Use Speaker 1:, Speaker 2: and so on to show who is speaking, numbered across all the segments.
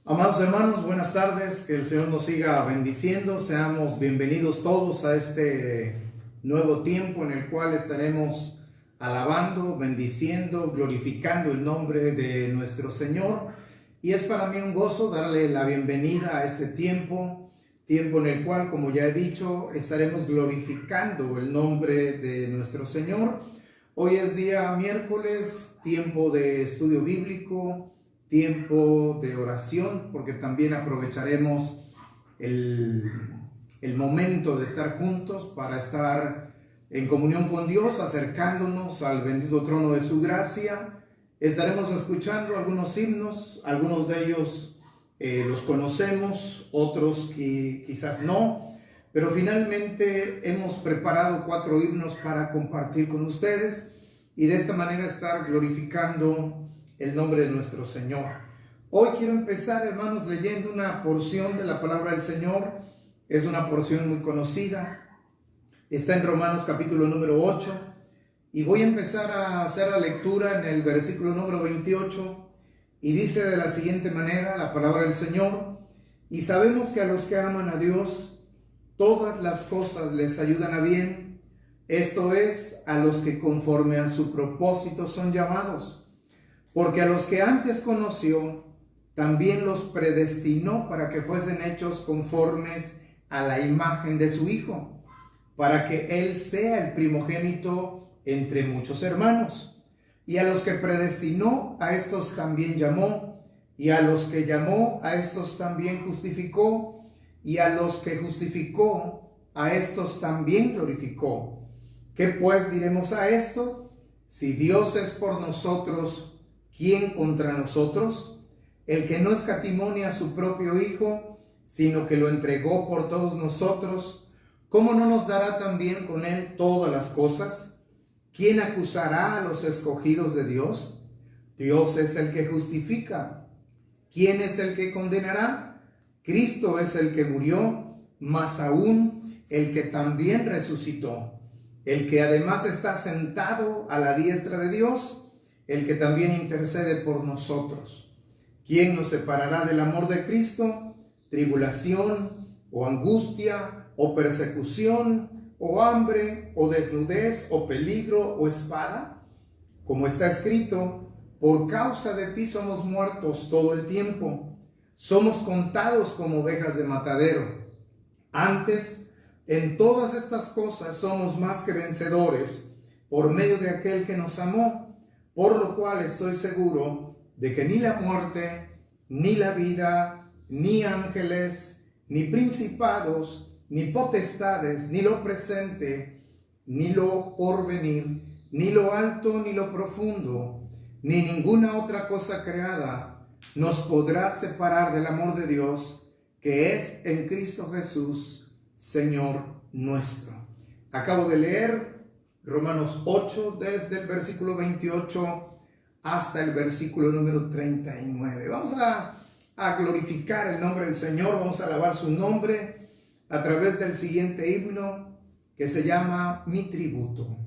Speaker 1: Amados hermanos, buenas tardes, que el Señor nos siga bendiciendo, seamos bienvenidos todos a este nuevo tiempo en el cual estaremos alabando, bendiciendo, glorificando el nombre de nuestro Señor. Y es para mí un gozo darle la bienvenida a este tiempo en el cual, como ya he dicho, estaremos glorificando el nombre de nuestro Señor. Hoy es día miércoles, tiempo de estudio bíblico, tiempo de oración, porque también aprovecharemos el momento de estar juntos para estar en comunión con Dios, acercándonos al bendito trono de su gracia. Estaremos escuchando algunos himnos, algunos de ellos los conocemos, otros quizás no, pero finalmente hemos preparado 4 himnos para compartir con ustedes y de esta manera estar glorificando el nombre de nuestro Señor. Hoy quiero empezar, hermanos, leyendo una porción de la palabra del Señor. Es una porción muy conocida. Está en Romanos capítulo número 8. Y voy a empezar a hacer la lectura en el versículo número 28. Y dice de la siguiente manera la palabra del Señor: y sabemos que a los que aman a Dios, todas las cosas les ayudan a bien. Esto es, a los que conforme a su propósito son llamados. Porque a los que antes conoció, también los predestinó para que fuesen hechos conformes a la imagen de su Hijo, para que Él sea el primogénito entre muchos hermanos. Y a los que predestinó, a estos también llamó, y a los que llamó, a estos también justificó, y a los que justificó, a estos también glorificó. ¿Qué pues diremos a esto? Si Dios es por nosotros, ¿quién contra nosotros? El que no escatimó a su propio Hijo, sino que lo entregó por todos nosotros, ¿cómo no nos dará también con Él todas las cosas? ¿Quién acusará a los escogidos de Dios? Dios es el que justifica. ¿Quién es el que condenará? Cristo es el que murió, más aún el que también resucitó, el que además está sentado a la diestra de Dios, el que también intercede por nosotros. ¿Quién nos separará del amor de Cristo? ¿Tribulación, o angustia, o persecución, o hambre, o desnudez, o peligro, o espada? Como está escrito: por causa de ti somos muertos todo el tiempo, somos contados como ovejas de matadero. Antes, en todas estas cosas somos más que vencedores, por medio de aquel que nos amó. Por lo cual estoy seguro de que ni la muerte, ni la vida, ni ángeles, ni principados, ni potestades, ni lo presente, ni lo porvenir, ni lo alto, ni lo profundo, ni ninguna otra cosa creada nos podrá separar del amor de Dios, que es en Cristo Jesús, Señor nuestro. Acabo de leer Romanos 8, desde el versículo 28 hasta el versículo número 39. Vamos a glorificar el nombre del Señor, vamos a alabar su nombre a través del siguiente himno que se llama Mi Tributo.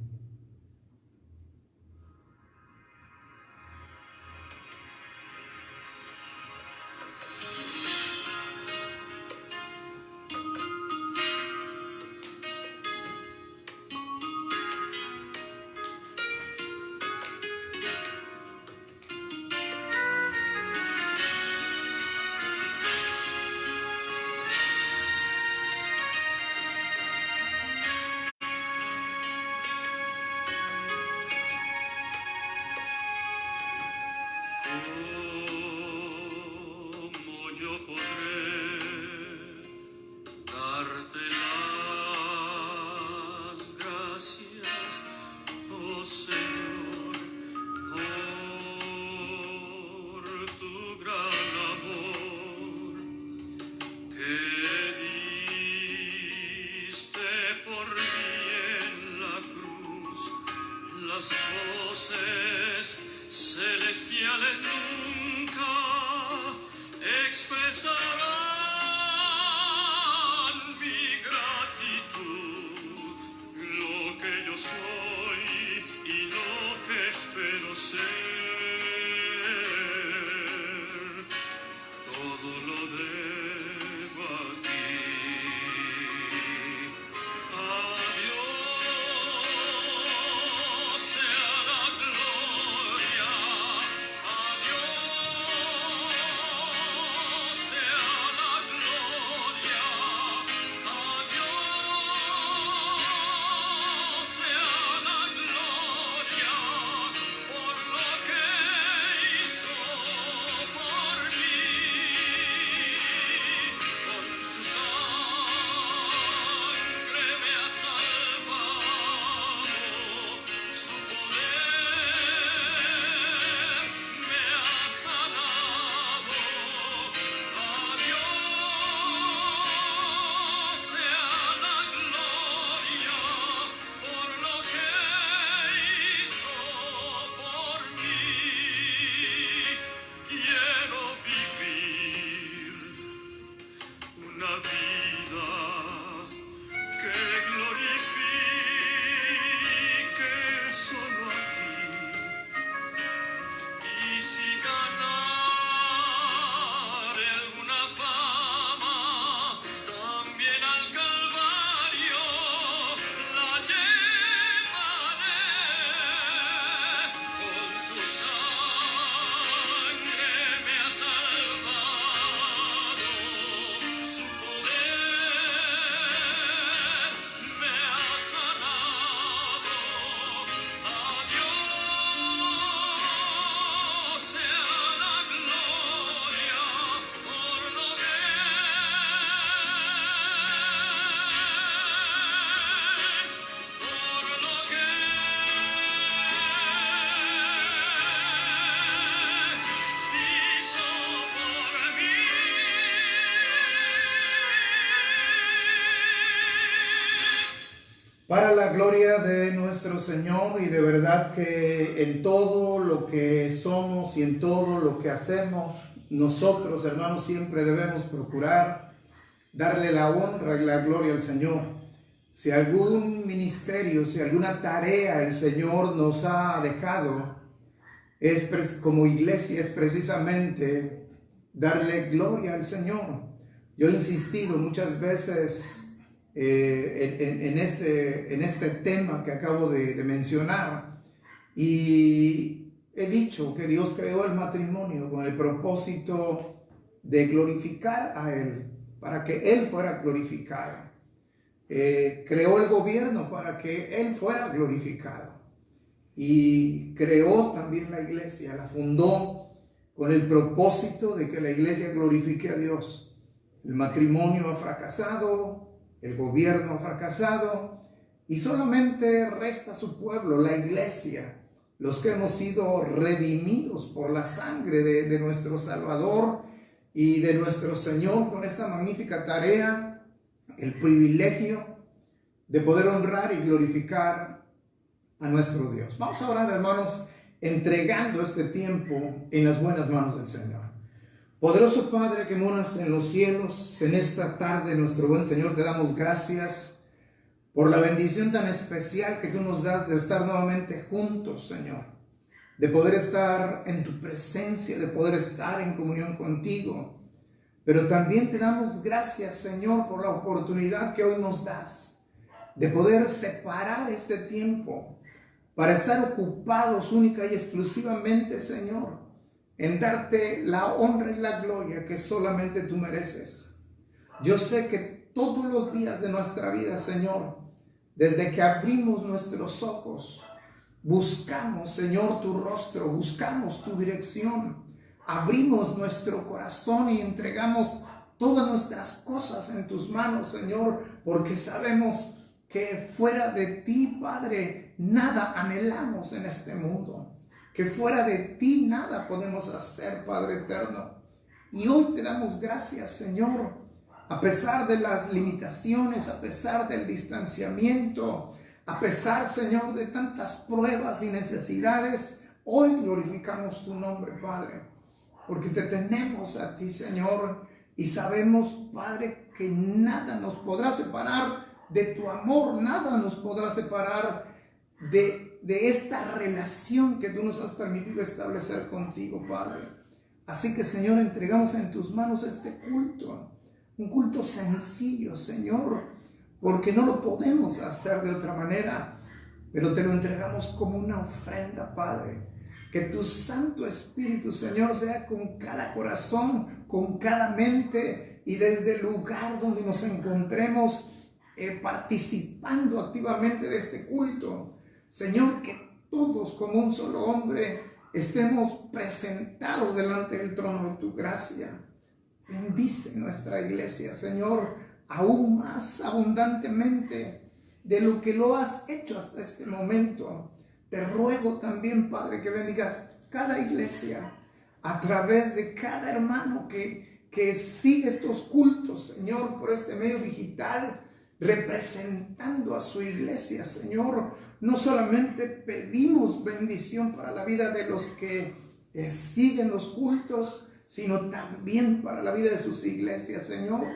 Speaker 2: Celestiales nunca expresarán mi gratitud, lo que yo soy y lo que espero ser. Todo
Speaker 1: Para la gloria de nuestro Señor, y de verdad que en todo lo que somos y en todo lo que hacemos, nosotros, hermanos, siempre debemos procurar darle la honra y la gloria al Señor. Si algún ministerio, si alguna tarea el Señor nos ha dejado, como iglesia, es precisamente darle gloria al Señor. Yo he insistido muchas veces en este tema que acabo de mencionar, y he dicho que Dios creó el matrimonio con el propósito de glorificar a Él, para que Él fuera glorificado. Creó el gobierno para que Él fuera glorificado, y creó también la iglesia, la fundó con el propósito de que la iglesia glorifique a Dios. El matrimonio ha fracasado, el gobierno ha fracasado, y solamente resta su pueblo, la iglesia, los que hemos sido redimidos por la sangre de nuestro Salvador y de nuestro Señor, con esta magnífica tarea, el privilegio de poder honrar y glorificar a nuestro Dios. Vamos a orar, hermanos, entregando este tiempo en las buenas manos del Señor. Poderoso Padre que moras en los cielos, en esta tarde, nuestro buen Señor, te damos gracias por la bendición tan especial que tú nos das de estar nuevamente juntos, Señor, de poder estar en tu presencia, de poder estar en comunión contigo. Pero también te damos gracias, Señor, por la oportunidad que hoy nos das de poder separar este tiempo para estar ocupados única y exclusivamente, Señor, en darte la honra y la gloria que solamente tú mereces. Yo sé que todos los días de nuestra vida, Señor, desde que abrimos nuestros ojos, buscamos, Señor, tu rostro, buscamos tu dirección, abrimos nuestro corazón y entregamos todas nuestras cosas en tus manos, Señor, porque sabemos que fuera de ti, Padre, nada anhelamos en este mundo, que fuera de ti nada podemos hacer, Padre eterno. Y hoy te damos gracias, Señor, a pesar de las limitaciones, a pesar del distanciamiento, a pesar, Señor, de tantas pruebas y necesidades, hoy glorificamos tu nombre, Padre, porque te tenemos a ti, Señor, y sabemos, Padre, que nada nos podrá separar de tu amor, nada nos podrá separar de esta relación que tú nos has permitido establecer contigo, Padre. Así que, Señor, entregamos en tus manos este culto, un culto sencillo, Señor, porque no lo podemos hacer de otra manera, pero te lo entregamos como una ofrenda, Padre. Que tu Santo Espíritu, Señor, sea con cada corazón, con cada mente, y desde el lugar donde nos encontremos participando activamente de este culto, Señor, que todos como un solo hombre estemos presentados delante del trono de tu gracia. Bendice nuestra iglesia, Señor, aún más abundantemente de lo que lo has hecho hasta este momento. Te ruego también, Padre, que bendigas cada iglesia a través de cada hermano que sigue estos cultos, Señor, por este medio digital, representando a su iglesia, Señor. No solamente pedimos bendición para la vida de los que siguen los cultos, sino también para la vida de sus iglesias, Señor.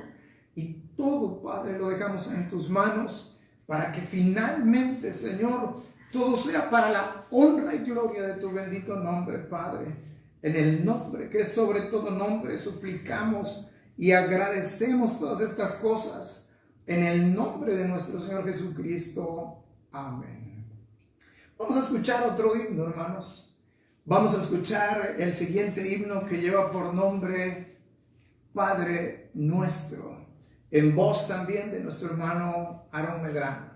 Speaker 1: Y todo, Padre, lo dejamos en tus manos para que finalmente, Señor, todo sea para la honra y gloria de tu bendito nombre, Padre. En el nombre que es sobre todo nombre, suplicamos y agradecemos todas estas cosas. En el nombre de nuestro Señor Jesucristo. Amén. Vamos a escuchar otro himno, hermanos. Vamos a escuchar el siguiente himno que lleva por nombre Padre Nuestro, en voz también de nuestro hermano Aarón Medrano.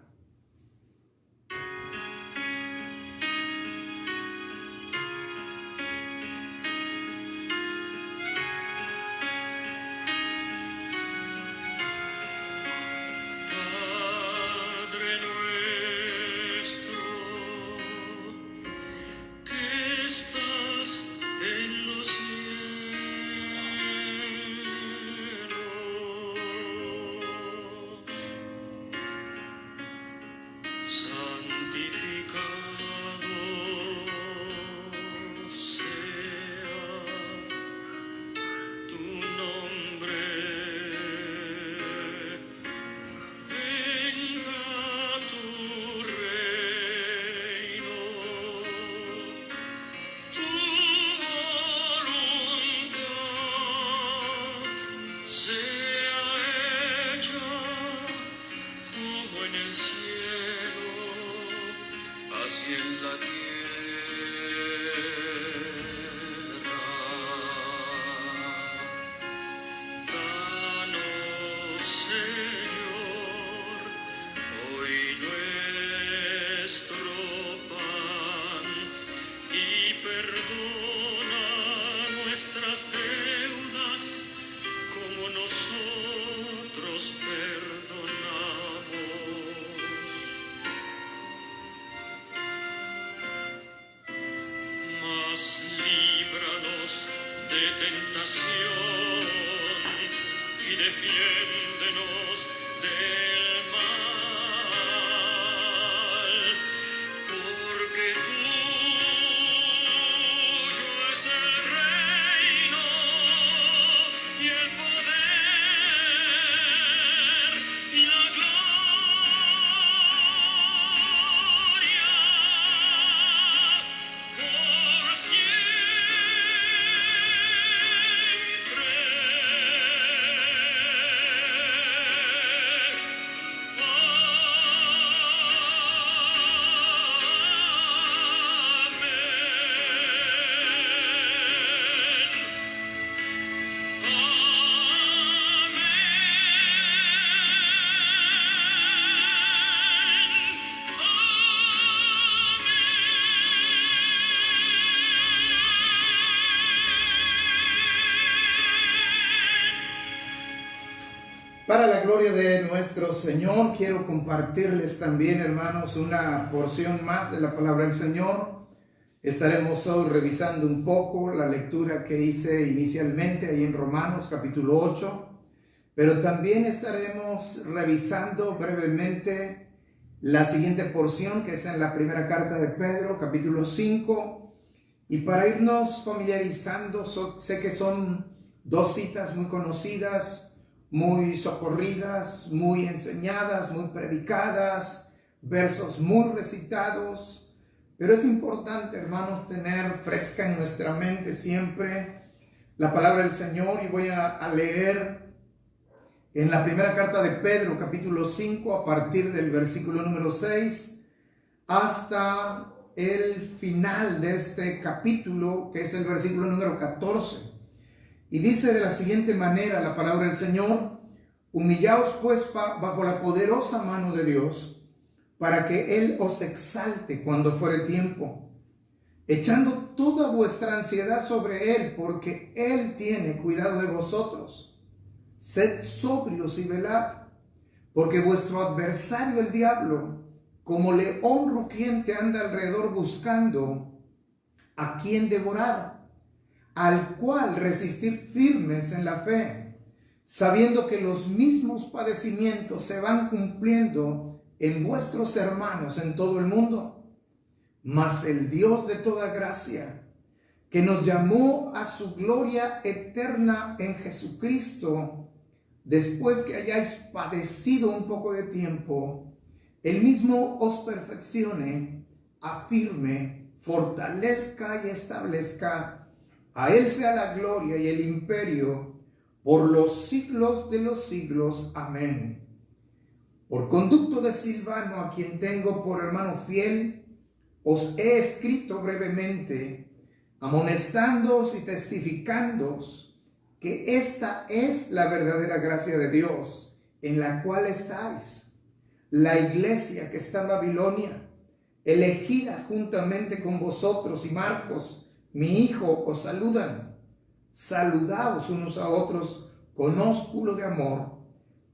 Speaker 2: defiéndenos del mal, porque tuyo es el reino y el poder y la gloria por
Speaker 1: Para la gloria de nuestro Señor, quiero compartirles también, hermanos, una porción más de la palabra del Señor. Estaremos hoy revisando un poco la lectura que hice inicialmente ahí en Romanos capítulo 8, pero también estaremos revisando brevemente la siguiente porción que es en la primera carta de Pedro, capítulo 5. Y para irnos familiarizando, sé que son dos citas muy conocidas, muy socorridas, muy enseñadas, muy predicadas, versos muy recitados, pero es importante, hermanos, tener fresca en nuestra mente siempre la palabra del Señor. Y voy a leer en la primera carta de Pedro, capítulo 5, a partir del versículo número 6 hasta el final de este capítulo, que es el versículo número 14. Y dice de la siguiente manera la palabra del Señor: humillaos pues bajo la poderosa mano de Dios, para que Él os exalte cuando fuere tiempo, echando toda vuestra ansiedad sobre Él, porque Él tiene cuidado de vosotros. Sed sobrios y velad, porque vuestro adversario el diablo, como león rugiente, anda alrededor buscando a quien devorar, al cual resistir firmes en la fe, sabiendo que los mismos padecimientos se van cumpliendo en vuestros hermanos en todo el mundo. Mas el Dios de toda gracia, que nos llamó a su gloria eterna en Jesucristo, después que hayáis padecido un poco de tiempo, Él mismo os perfeccione, afirme, fortalezca y establezca. A Él sea la gloria y el imperio por los siglos de los siglos. Amén. Por conducto de Silvano, a quien tengo por hermano fiel, os he escrito brevemente, amonestándoos y testificándoos que esta es la verdadera gracia de Dios, en la cual estáis, la iglesia que está en Babilonia, elegida juntamente con vosotros, y Marcos, mi hijo, os saludan. Saludaos unos a otros con ósculo de amor.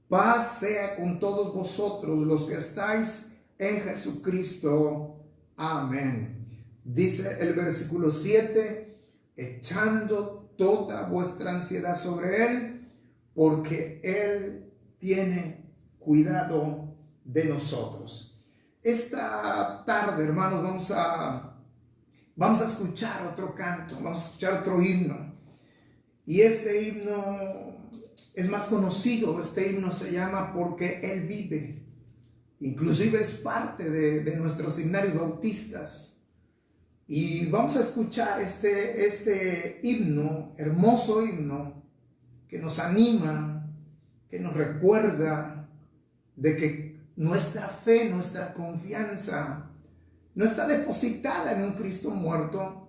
Speaker 1: Paz sea con todos vosotros los que estáis en Jesucristo. Amén. Dice el versículo 7, echando toda vuestra ansiedad sobre Él, porque Él tiene cuidado de nosotros. Esta tarde, hermanos, vamos a escuchar otro canto, vamos a escuchar otro himno. Y este himno es más conocido. Este himno se llama Porque Él vive. Inclusive es parte de nuestros himnarios bautistas. Y vamos a escuchar este himno, hermoso himno, que nos anima, que nos recuerda de que nuestra fe, nuestra confianza no está depositada en un Cristo muerto,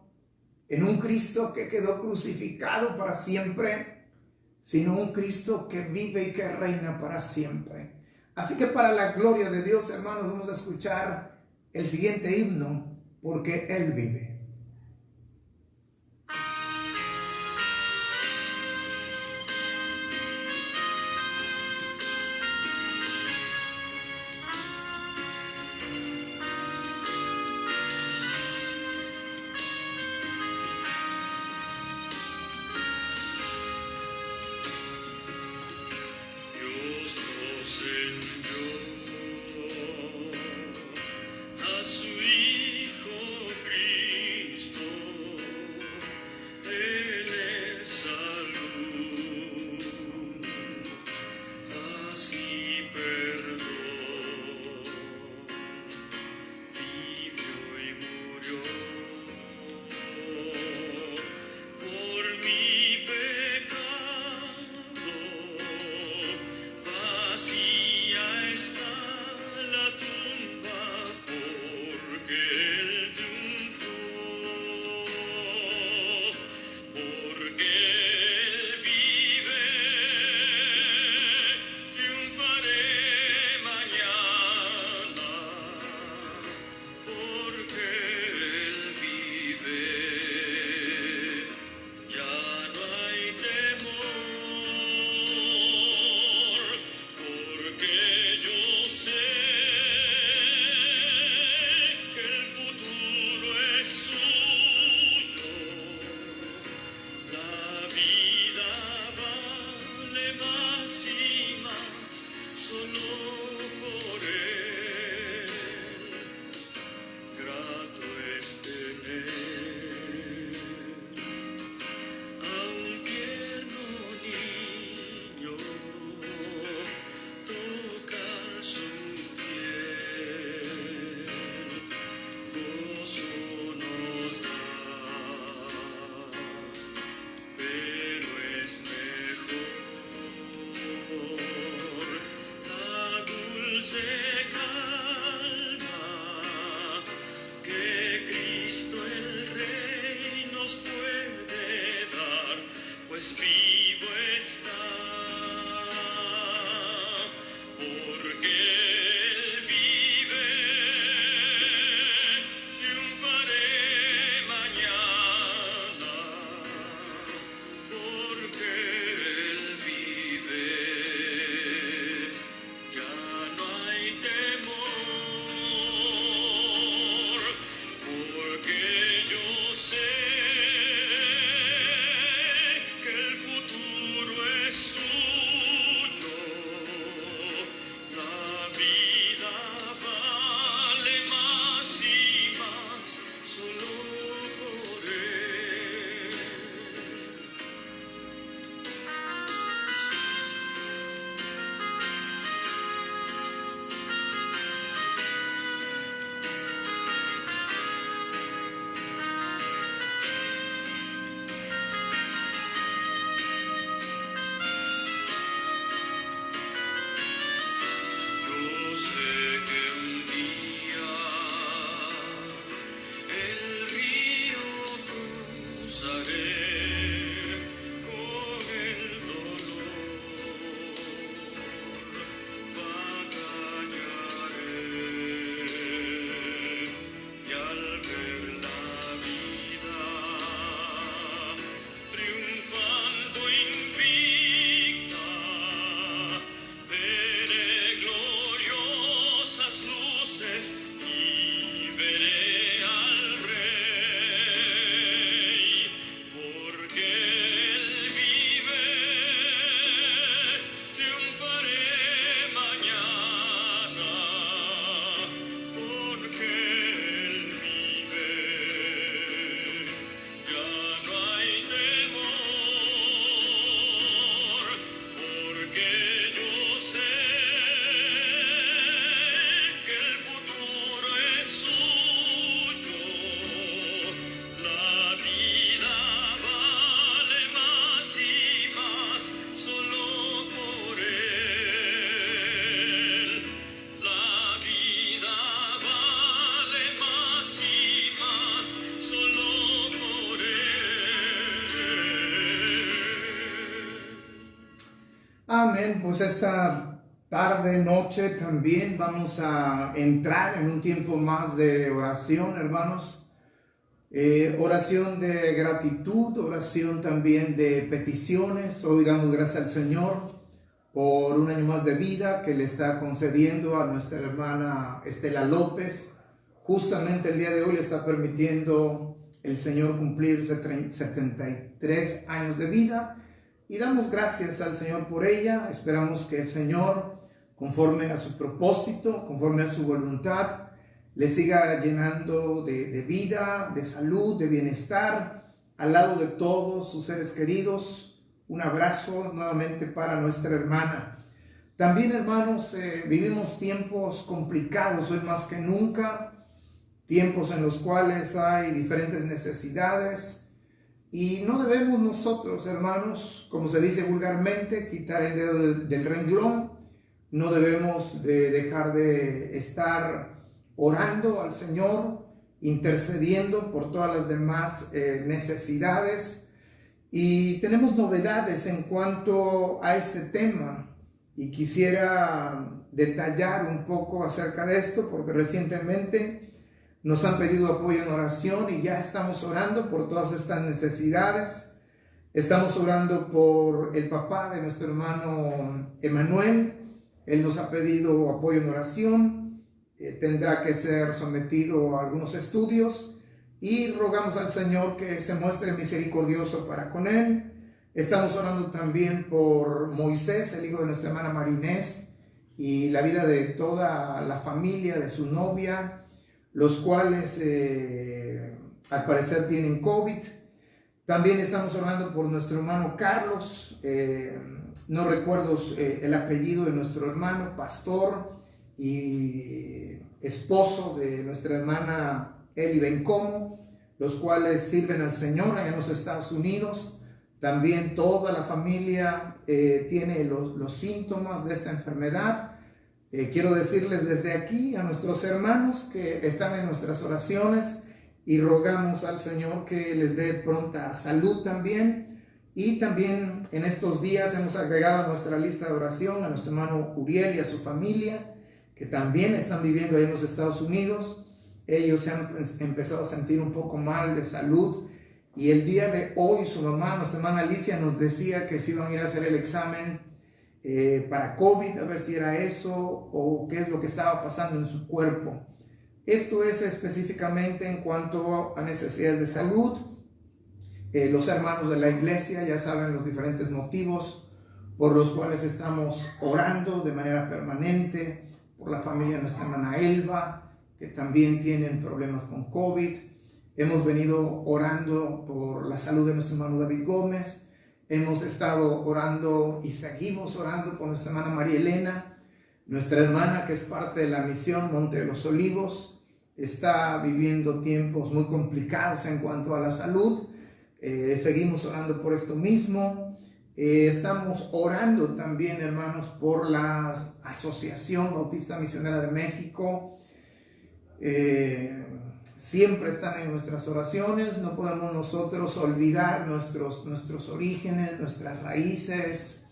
Speaker 1: en un Cristo que quedó crucificado para siempre, sino un Cristo que vive y que reina para siempre. Así que para la gloria de Dios, hermanos, vamos a escuchar el siguiente himno, Porque Él vive. Amén. Pues esta tarde, noche también vamos a entrar en un tiempo más de oración, hermanos. Oración de gratitud, oración también de peticiones. Hoy damos gracias al Señor por un año más de vida que le está concediendo a nuestra hermana Estela López. Justamente el día de hoy le está permitiendo el Señor cumplir 73 años de vida. Y damos gracias al Señor por ella. Esperamos que el Señor, conforme a su propósito, conforme a su voluntad, le siga llenando de vida, de salud, de bienestar, al lado de todos sus seres queridos. Un abrazo nuevamente para nuestra hermana. También, hermanos, vivimos tiempos complicados hoy más que nunca, tiempos en los cuales hay diferentes necesidades. Y no debemos nosotros, hermanos, como se dice vulgarmente, quitar el dedo del renglón. No debemos de dejar de estar orando al Señor, intercediendo por todas las demás necesidades. Y tenemos novedades en cuanto a este tema. Y quisiera detallar un poco acerca de esto, porque recientemente nos han pedido apoyo en oración y ya estamos orando por todas estas necesidades. Estamos orando por el papá de nuestro hermano Emanuel. Él nos ha pedido apoyo en oración. Tendrá que ser sometido a algunos estudios y rogamos al Señor que se muestre misericordioso para con él. Estamos orando también por Moisés, el hijo de nuestra hermana Marinés, y la vida de toda la familia de su novia, los cuales al parecer tienen COVID. También estamos orando por nuestro hermano Carlos, no recuerdo el apellido de nuestro hermano, pastor y esposo de nuestra hermana Eli Bencomo, los cuales sirven al Señor allá en los Estados Unidos. También toda la familia tiene los síntomas de esta enfermedad. Quiero decirles desde aquí a nuestros hermanos que están en nuestras oraciones y rogamos al Señor que les dé pronta salud también. Y también en estos días hemos agregado a nuestra lista de oración a nuestro hermano Uriel y a su familia, que también están viviendo ahí en los Estados Unidos. Ellos se han empezado a sentir un poco mal de salud. Y el día de hoy su mamá, nuestra hermana Alicia, nos decía que se iban a ir a hacer el examen para COVID, a ver si era eso o qué es lo que estaba pasando en su cuerpo. Esto es específicamente en cuanto a necesidades de salud. Los hermanos de la iglesia ya saben los diferentes motivos por los cuales estamos orando de manera permanente, por la familia de nuestra hermana Elba, que también tienen problemas con COVID. Hemos venido orando por la salud de nuestro hermano David Gómez. Hemos estado orando y seguimos orando por nuestra hermana María Elena, nuestra hermana que es parte de la misión Monte de los Olivos. Está viviendo tiempos muy complicados en cuanto a la salud. Seguimos orando por esto mismo. Estamos orando también, hermanos, por la Asociación Bautista Misionera de México. Siempre están en nuestras oraciones. No podemos nosotros olvidar nuestros orígenes, nuestras raíces,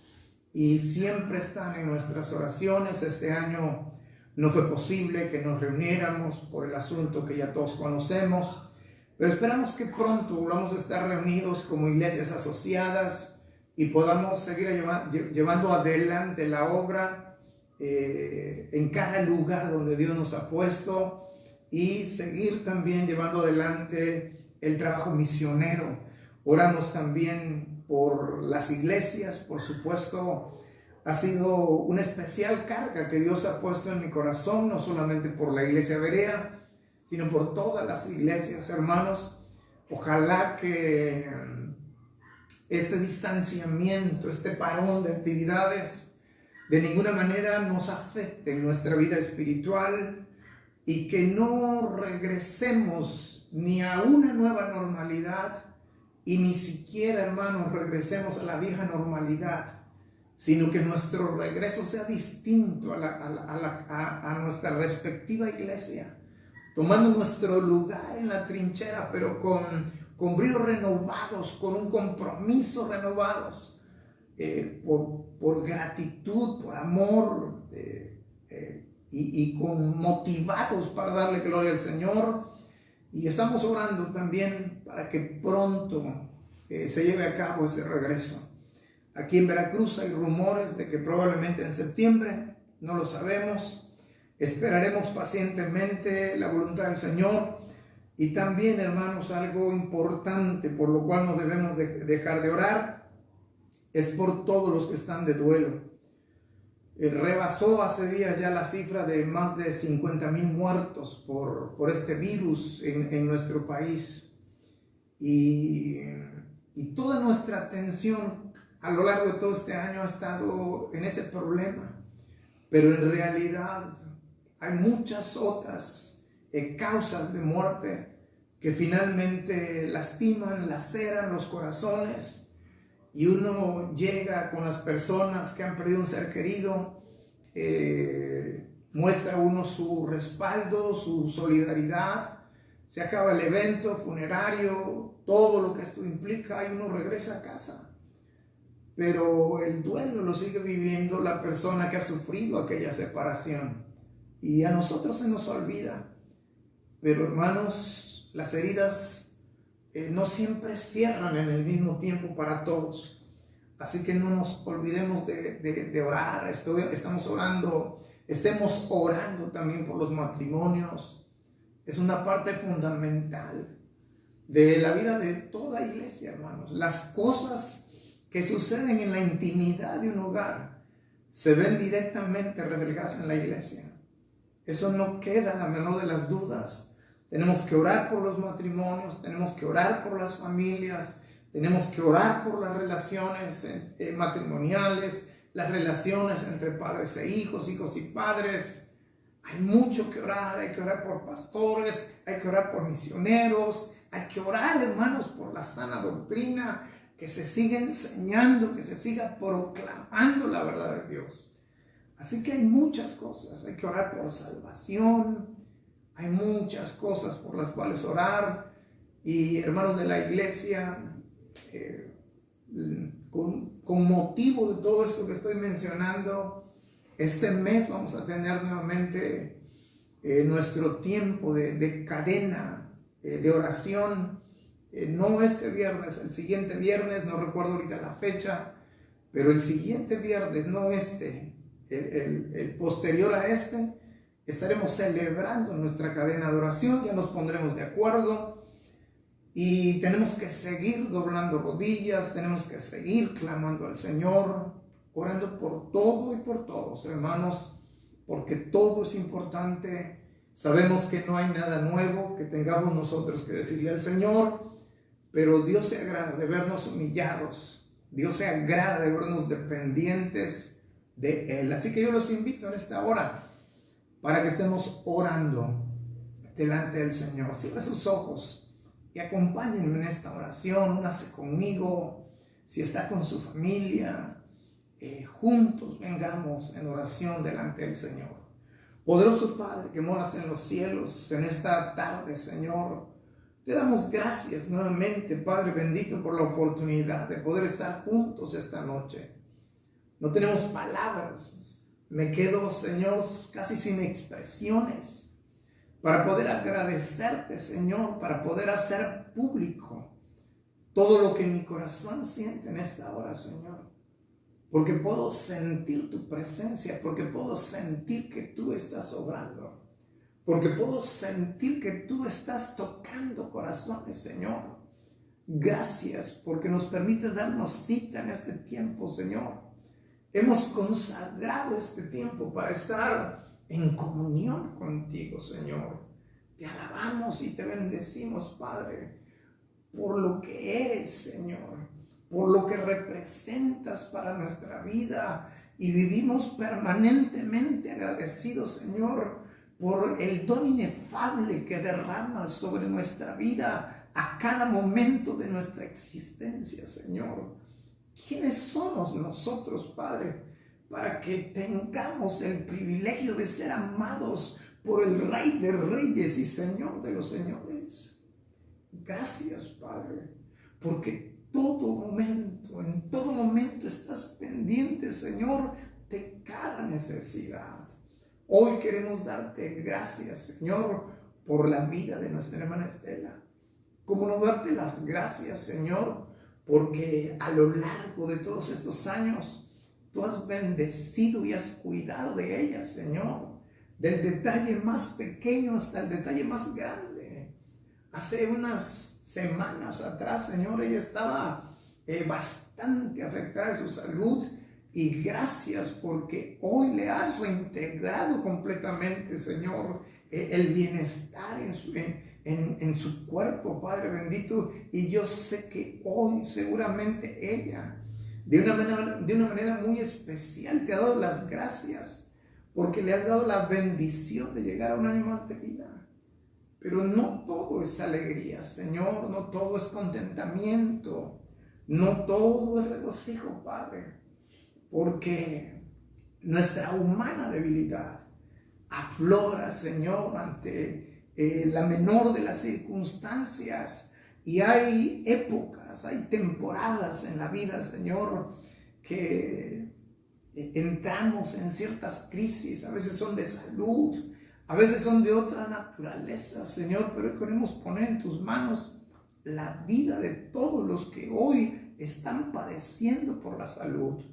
Speaker 1: y siempre están en nuestras oraciones. Este año no fue posible que nos reuniéramos por el asunto que ya todos conocemos, pero esperamos que pronto volvamos a estar reunidos como iglesias asociadas y podamos seguir llevando adelante la obra en cada lugar donde Dios nos ha puesto, y seguir también llevando adelante el trabajo misionero. Oramos también por las iglesias, por supuesto. Ha sido una especial carga que Dios ha puesto en mi corazón, no solamente por la iglesia Berea, sino por todas las iglesias, hermanos. Ojalá que este distanciamiento, este parón de actividades, de ninguna manera nos afecte en nuestra vida espiritual, y que no regresemos ni a una nueva normalidad y ni siquiera, hermanos, regresemos a la vieja normalidad, sino que nuestro regreso sea distinto a nuestra respectiva iglesia, tomando nuestro lugar en la trinchera, pero con bríos renovados, con un compromiso renovados, por por gratitud, por amor y con motivados para darle gloria al Señor. Y estamos orando también para que pronto se lleve a cabo ese regreso. Aquí en Veracruz hay rumores de que probablemente en septiembre, no lo sabemos. Esperaremos pacientemente la voluntad del Señor. Y también, hermanos, algo importante por lo cual no debemos dejar de orar es por todos los que están de duelo. Rebasó hace días ya la cifra de más de 50,000 muertos por este virus en nuestro país. Y toda nuestra atención a lo largo de todo este año ha estado en ese problema. Pero en realidad hay muchas otras causas de muerte que finalmente lastiman, laceran los corazones, y uno llega con las personas que han perdido un ser querido, muestra uno su respaldo, su solidaridad, se acaba el evento funerario, todo lo que esto implica, y uno regresa a casa. Pero el duelo lo sigue viviendo la persona que ha sufrido aquella separación, y a nosotros se nos olvida. Pero hermanos, las heridas no siempre cierran en el mismo tiempo para todos. Así que no nos olvidemos de orar. Estamos orando, estemos orando también por los matrimonios. Es una parte fundamental de la vida de toda iglesia, hermanos. Las cosas que suceden en la intimidad de un hogar se ven directamente reflejadas en la iglesia. Eso no queda la menor de las dudas. Tenemos que orar por los matrimonios, tenemos que orar por las familias, tenemos que orar por las relaciones matrimoniales, las relaciones entre padres e hijos, hijos y padres. Hay mucho que orar, hay que orar por pastores, hay que orar por misioneros, hay que orar, hermanos, por la sana doctrina, que se siga enseñando, que se siga proclamando la verdad de Dios. Así que hay muchas cosas, hay que orar por salvación. Hay muchas cosas por las cuales orar. Y hermanos de la iglesia, con motivo de todo esto que estoy mencionando, este mes vamos a tener nuevamente nuestro tiempo de cadena de oración. No este viernes, el siguiente viernes, no recuerdo ahorita la fecha, pero el siguiente viernes, no el posterior a este, estaremos celebrando nuestra cadena de oración. Ya nos pondremos de acuerdo y tenemos que seguir doblando rodillas, tenemos que seguir clamando al Señor, orando por todo y por todos, hermanos, porque todo es importante. Sabemos que no hay nada nuevo que tengamos nosotros que decirle al Señor, pero Dios se agrada de vernos humillados, Dios se agrada de vernos dependientes de Él. Así que yo los invito en esta hora para que estemos orando delante del Señor. Cierre sus ojos y acompáñenme en esta oración. Únase conmigo. Si está con su familia, juntos vengamos en oración delante del Señor. Poderoso Padre que moras en los cielos, en esta tarde, Señor, te damos gracias nuevamente, Padre bendito, por la oportunidad de poder estar juntos esta noche. No tenemos palabras. Me quedo, Señor, casi sin expresiones para poder agradecerte, Señor, para poder hacer público todo lo que mi corazón siente en esta hora, Señor. Porque puedo sentir tu presencia, porque puedo sentir que tú estás obrando, porque puedo sentir que tú estás tocando corazones, Señor. Gracias porque nos permite darnos cita en este tiempo, Señor. Hemos consagrado este tiempo para estar en comunión contigo, Señor. Te alabamos y te bendecimos, Padre, por lo que eres, Señor, por lo que representas para nuestra vida. Y vivimos permanentemente agradecidos, Señor, por el don inefable que derramas sobre nuestra vida a cada momento de nuestra existencia, Señor. ¿Quiénes somos nosotros, Padre, para que tengamos el privilegio de ser amados por el Rey de Reyes y Señor de los Señores? Gracias, Padre, porque todo momento momento, en todo momento estás pendiente, Señor, de cada necesidad. Hoy queremos darte gracias, Señor, por la vida de nuestra hermana Estela. Cómo no darte las gracias, Señor, porque a lo largo de todos estos años tú has bendecido y has cuidado de ella, Señor, del detalle más pequeño hasta el detalle más grande. Hace unas semanas atrás, Señor, ella estaba bastante afectada de su salud, y gracias porque hoy le has reintegrado completamente, Señor, el bienestar en su cuerpo, Padre bendito. Y yo sé que hoy seguramente ella, de una manera muy especial, te ha dado las gracias porque le has dado la bendición de llegar a un año más de vida. Pero no todo es alegría, Señor, no todo es contentamiento, no todo es regocijo, Padre, porque nuestra humana debilidad aflora, Señor, ante la menor de las circunstancias. Y hay épocas, hay temporadas en la vida, Señor, que entramos en ciertas crisis. A veces son de salud, a veces son de otra naturaleza, Señor, pero hoy queremos poner en tus manos la vida de todos los que hoy están padeciendo por la salud,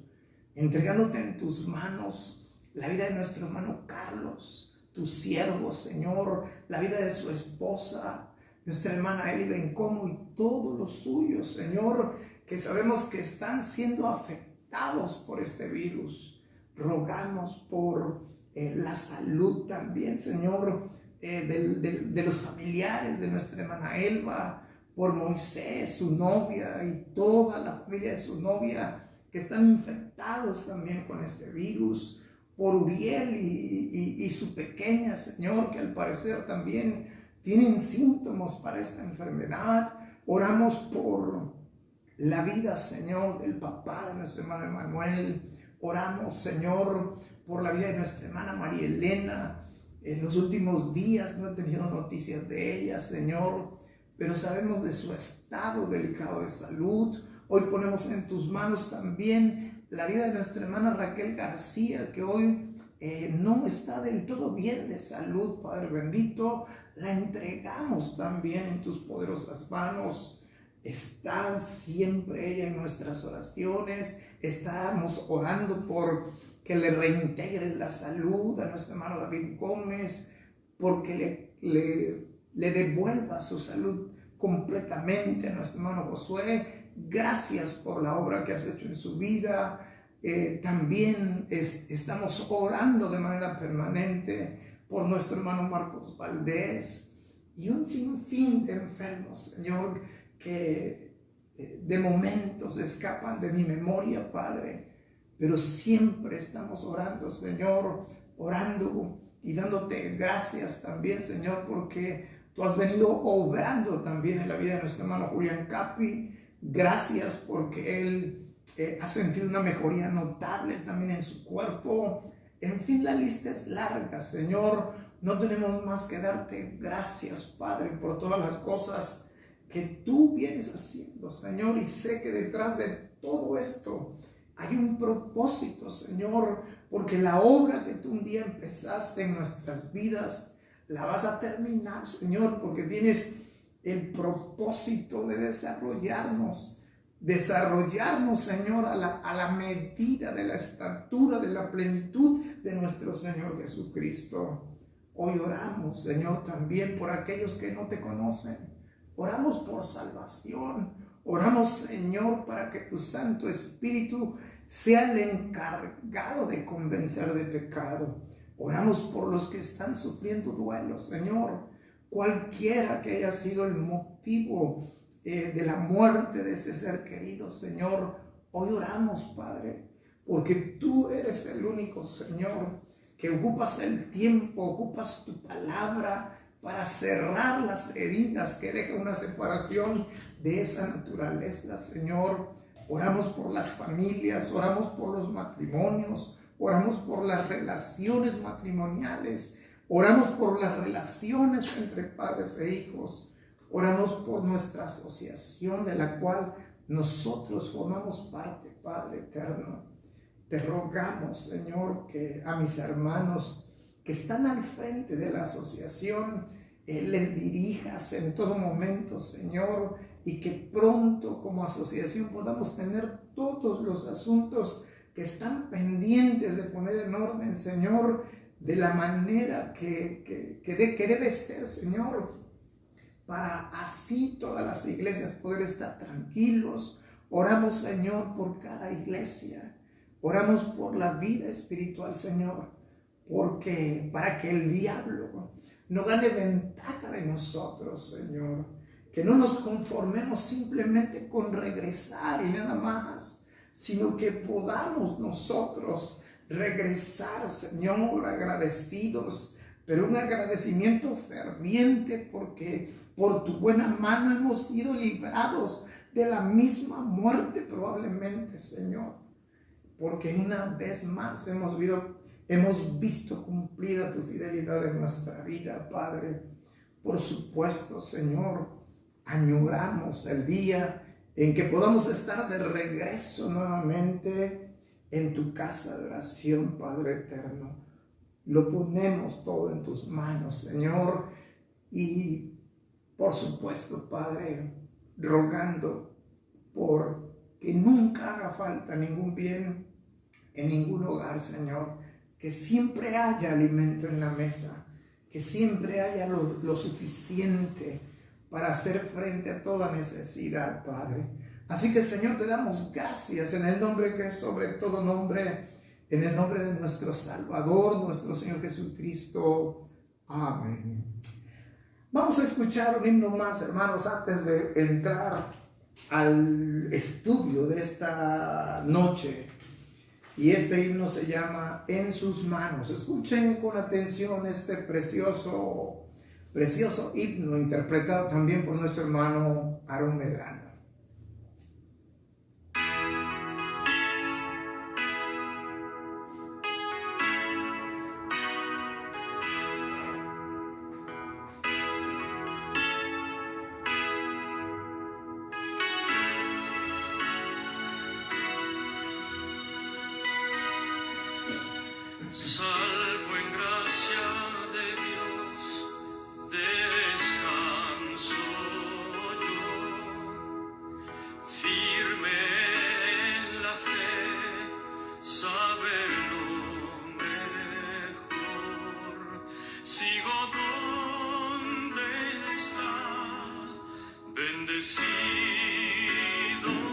Speaker 1: entregándote en tus manos la vida de nuestro hermano Carlos, tu siervo, Señor, la vida de su esposa, nuestra hermana Eli Bencomo y todos los suyos, Señor, que sabemos que están siendo afectados por este virus. Rogamos por la salud también, Señor, de los familiares de nuestra hermana Elba, por Moisés, su novia, y toda la familia de su novia, que están infectados también con este virus, por Uriel y su pequeña, Señor, que al parecer también tienen síntomas para esta enfermedad. Oramos por la vida, Señor, del papá de nuestro hermano Emanuel. Oramos, Señor, por la vida de nuestra hermana María Elena. En los últimos días no he tenido noticias de ella, Señor, pero sabemos de su estado delicado de salud. Hoy ponemos en tus manos también la vida de nuestra hermana Raquel García, que hoy no está del todo bien de salud, Padre bendito. La entregamos también en tus poderosas manos. Está siempre ella en nuestras oraciones. Estamos orando por que le reintegre la salud a nuestro hermano David Gómez, porque le devuelva su salud completamente a nuestro hermano Josué. Gracias por la obra que has hecho en su vida. También estamos orando de manera permanente por nuestro hermano Marcos Valdés y un sinfín de enfermos, Señor, que de momentos escapan de mi memoria, Padre, pero siempre estamos orando, Señor, orando y dándote gracias también, Señor, porque tú has venido obrando también en la vida de nuestro hermano Julián Capi. Gracias porque él ha sentido una mejoría notable también en su cuerpo. En fin, la lista es larga, Señor. No tenemos más que darte gracias, Padre, por todas las cosas que tú vienes haciendo, Señor. Y sé que detrás de todo esto hay un propósito, Señor, porque la obra que tú un día empezaste en nuestras vidas, la vas a terminar, Señor, porque tienes el propósito de desarrollarnos, Señor, a la medida de la estatura, de la plenitud de nuestro Señor Jesucristo. Hoy oramos, Señor, también por aquellos que no te conocen. Oramos por salvación. Oramos, Señor, para que tu Santo Espíritu sea el encargado de convencer de pecado. Oramos por los que están sufriendo duelo, Señor. Cualquiera que haya sido el motivo de la muerte de ese ser querido, Señor, hoy oramos, Padre, porque tú eres el único, Señor, que ocupas el tiempo, ocupas tu palabra para cerrar las heridas que deja una separación de esa naturaleza, Señor. Oramos por las familias, oramos por los matrimonios, oramos por las relaciones matrimoniales, oramos por las relaciones entre padres e hijos. Oramos por nuestra asociación, de la cual nosotros formamos parte, Padre eterno. Te rogamos, Señor, que a mis hermanos que están al frente de la asociación, les dirijas en todo momento, Señor, y que pronto como asociación podamos tener todos los asuntos que están pendientes de poner en orden, Señor, de la manera que debe ser, Señor, para así todas las iglesias poder estar tranquilos. Oramos, Señor, por cada iglesia. Oramos por la vida espiritual, Señor, porque para que el diablo no gane ventaja de nosotros, Señor. Que no nos conformemos simplemente con regresar y nada más, sino que podamos nosotros regresar, Señor, agradecidos, pero un agradecimiento ferviente, porque por tu buena mano hemos sido librados de la misma muerte probablemente, Señor, porque una vez más hemos visto cumplida tu fidelidad en nuestra vida, Padre. Por supuesto, Señor, añoramos el día en que podamos estar de regreso nuevamente en tu casa de oración, Padre eterno. Lo ponemos todo en tus manos, Señor, y por supuesto, Padre, rogando por que nunca haga falta ningún bien en ningún hogar, Señor, que siempre haya alimento en la mesa, que siempre haya lo suficiente para hacer frente a toda necesidad, Padre. Así que, Señor, te damos gracias en el nombre que es sobre todo nombre, en el nombre de nuestro Salvador, nuestro Señor Jesucristo. Amén. Vamos a escuchar un himno más, hermanos, antes de entrar al estudio de esta noche. Y este himno se llama En sus manos. Escuchen con atención este precioso himno, interpretado también por nuestro hermano Aarón Medrano.
Speaker 2: Salvo en gracia de Dios, descanso yo, firme en la fe, saber lo mejor. Sigo donde está, bendecido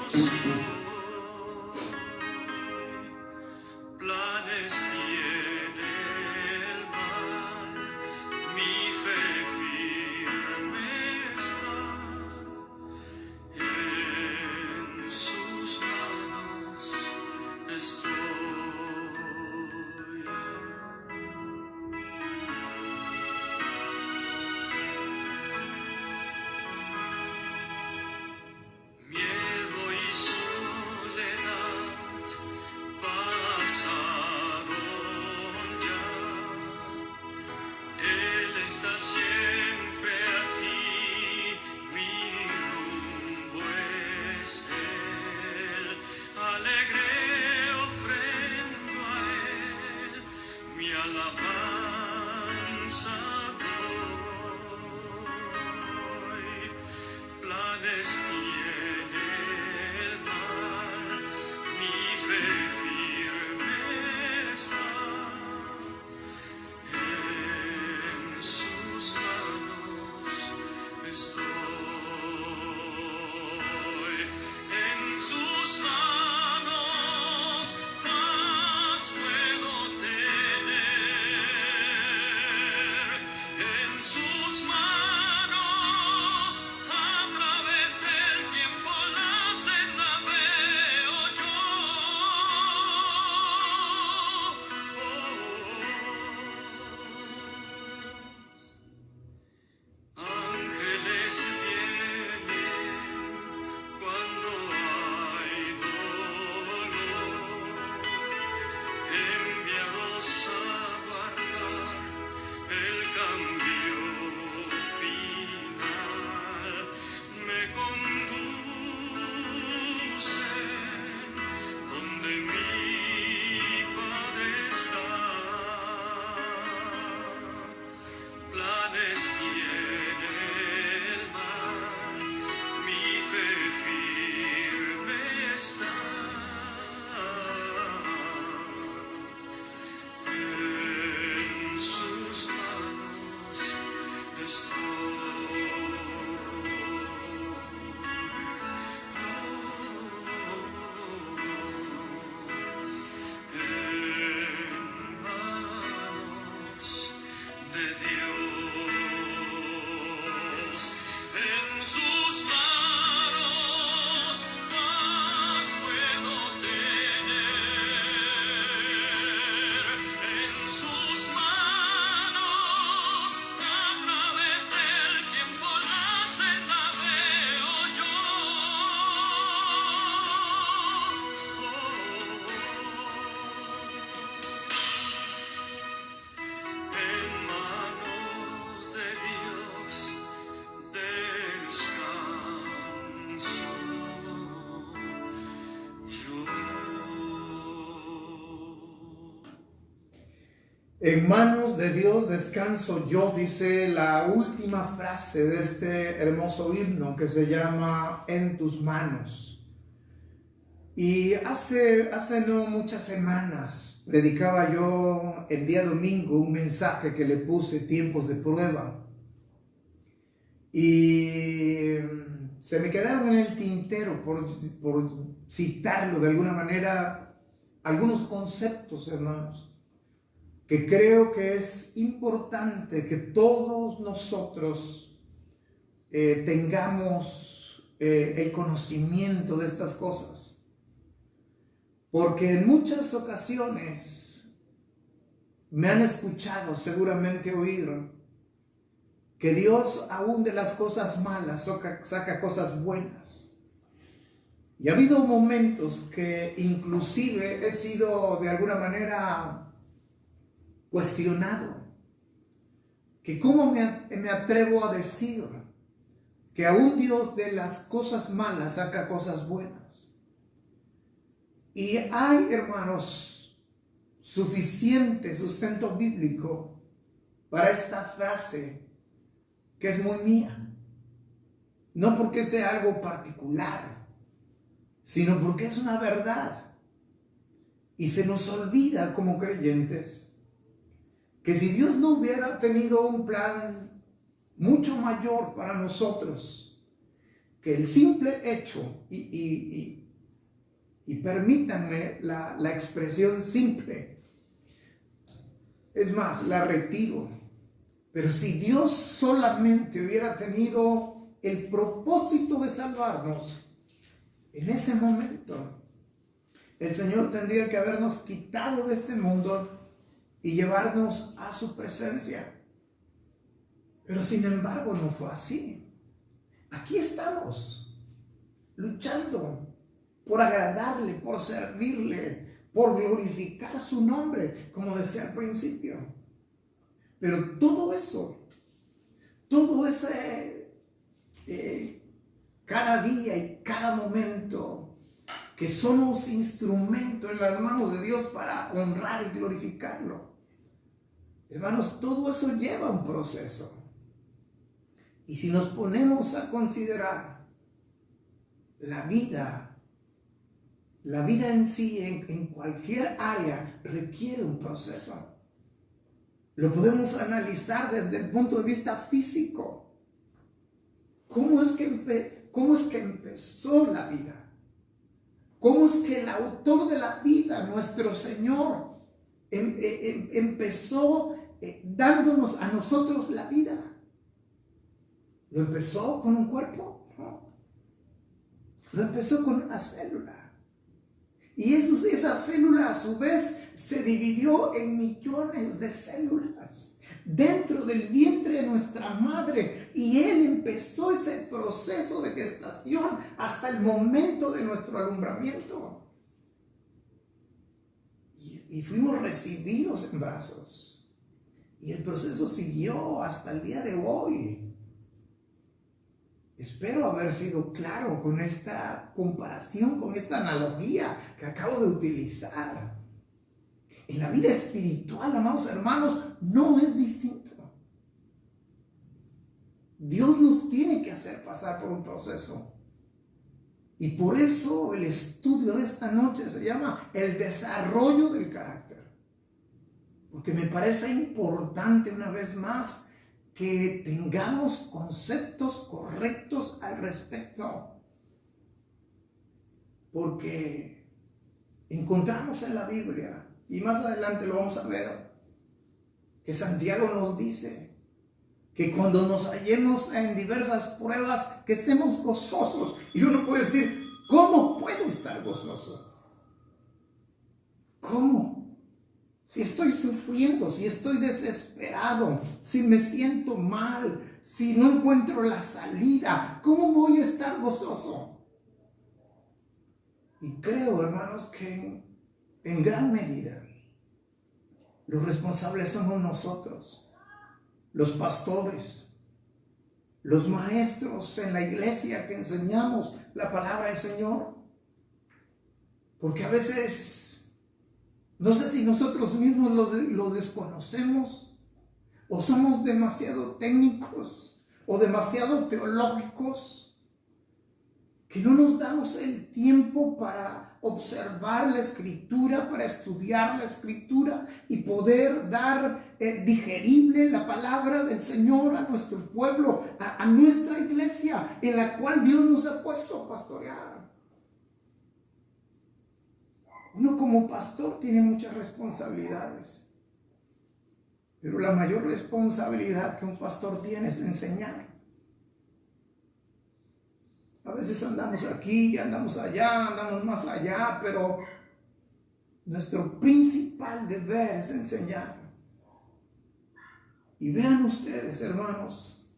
Speaker 2: soy. Planes tiene el mar, mi fe firme está, en sus manos estoy. Miedo y soledad pasaron ya, Él está siempre aquí, mi rumbo es Él, alegre ofrendo a Él, mi alabanza doy. Planes tiene el mar, mi fe firme está, en sus manos estoy, en sus manos más puedo tener.
Speaker 1: En manos de Dios descanso yo, dice la última frase de este hermoso himno que se llama En tus manos. Y hace no muchas semanas predicaba yo el día domingo un mensaje que le puse tiempos de prueba. Y se me quedaron en el tintero por citarlo de alguna manera algunos conceptos, hermanos, que creo que es importante que todos nosotros tengamos el conocimiento de estas cosas. Porque en muchas ocasiones me han escuchado seguramente oír que Dios aún de las cosas malas saca cosas buenas. Y ha habido momentos que inclusive he sido de alguna manera cuestionado, que cómo me atrevo a decir que aún Dios de las cosas malas saca cosas buenas. Y hay, hermanos, suficiente sustento bíblico para esta frase que es muy mía, no porque sea algo particular, sino porque es una verdad. Y se nos olvida como creyentes que si Dios no hubiera tenido un plan mucho mayor para nosotros, que el simple hecho, y permítanme la expresión simple, es más, la retiro, pero si Dios solamente hubiera tenido el propósito de salvarnos, en ese momento el Señor tendría que habernos quitado de este mundo y llevarnos a su presencia. Pero sin embargo no fue así. Aquí estamos, luchando por agradarle, por servirle, por glorificar su nombre, como decía al principio. Pero todo eso, todo ese cada día y cada momento que somos instrumentos en las manos de Dios para honrar y glorificarlo. Hermanos, todo eso lleva un proceso. Y si nos ponemos a considerar la vida en sí, en cualquier área, requiere un proceso. Lo podemos analizar desde el punto de vista físico. ¿Cómo es que empezó la vida? ¿Cómo es que el autor de la vida, nuestro Señor, empezó dándonos a nosotros la vida? ¿Lo empezó con un cuerpo? No. Lo empezó con una célula. Y esa célula a su vez se dividió en millones de células dentro del vientre de nuestra madre. Y Él empezó ese proceso de gestación hasta el momento de nuestro alumbramiento. Y fuimos recibidos en brazos. Y el proceso siguió hasta el día de hoy. Espero haber sido claro con esta comparación, con esta analogía que acabo de utilizar. En la vida espiritual, amados hermanos, no es distinto. Dios nos tiene que hacer pasar por un proceso. Y por eso el estudio de esta noche se llama el desarrollo del carácter. Porque me parece importante una vez más que tengamos conceptos correctos al respecto. Porque encontramos en la Biblia, y más adelante lo vamos a ver, que Santiago nos dice que cuando nos hallemos en diversas pruebas, que estemos gozosos. Y uno puede decir, ¿cómo puedo estar gozoso? ¿Cómo? Si estoy sufriendo, si estoy desesperado, si me siento mal, si no encuentro la salida, ¿cómo voy a estar gozoso? Y creo, hermanos, que en gran medida los responsables somos nosotros, los pastores, los maestros en la iglesia que enseñamos la palabra del Señor. Porque a veces No sé si nosotros mismos lo desconocemos o somos demasiado técnicos o demasiado teológicos, que no nos damos el tiempo para observar la Escritura, para estudiar la Escritura y poder dar digerible la palabra del Señor a nuestro pueblo, a nuestra iglesia en la cual Dios nos ha puesto a pastorear. Uno como pastor tiene muchas responsabilidades, pero la mayor responsabilidad que un pastor tiene es enseñar. A veces andamos aquí, andamos allá, andamos más allá, pero nuestro principal deber es enseñar. Y vean ustedes, hermanos,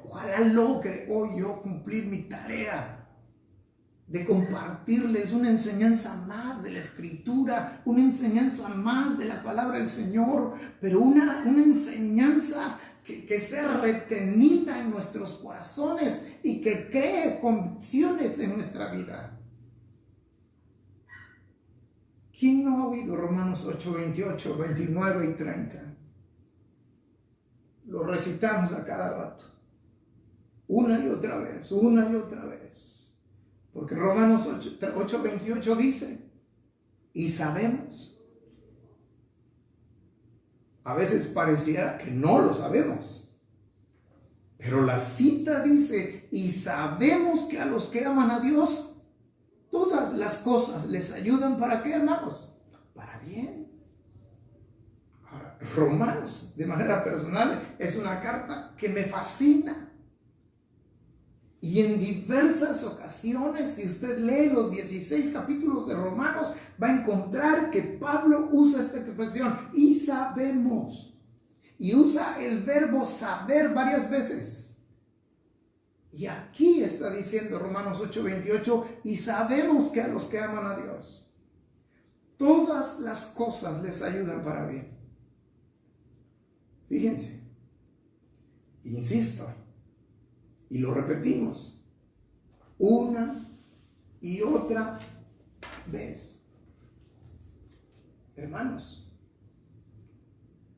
Speaker 1: ojalá logre hoy yo cumplir mi tarea de compartirles una enseñanza más de la Escritura, una enseñanza más de la palabra del Señor, pero una enseñanza que sea retenida en nuestros corazones y que cree convicciones en nuestra vida. ¿Quién no ha oído Romanos 8, 28, 29 y 30? Lo recitamos a cada rato, una y otra vez, una y otra vez. Porque Romanos 8, 28 dice, y sabemos. A veces pareciera que no lo sabemos, pero la cita dice, y sabemos que a los que aman a Dios, todas las cosas les ayudan. ¿Para qué, hermanos? Para bien. Romanos, de manera personal, es una carta que me fascina. Y en diversas ocasiones, si usted lee los 16 capítulos de Romanos, va a encontrar que Pablo usa esta expresión, y sabemos. Y usa el verbo saber varias veces. Y aquí está diciendo Romanos 8:28, y sabemos que a los que aman a Dios, todas las cosas les ayudan para bien. Fíjense, insisto, y lo repetimos una y otra vez. Hermanos,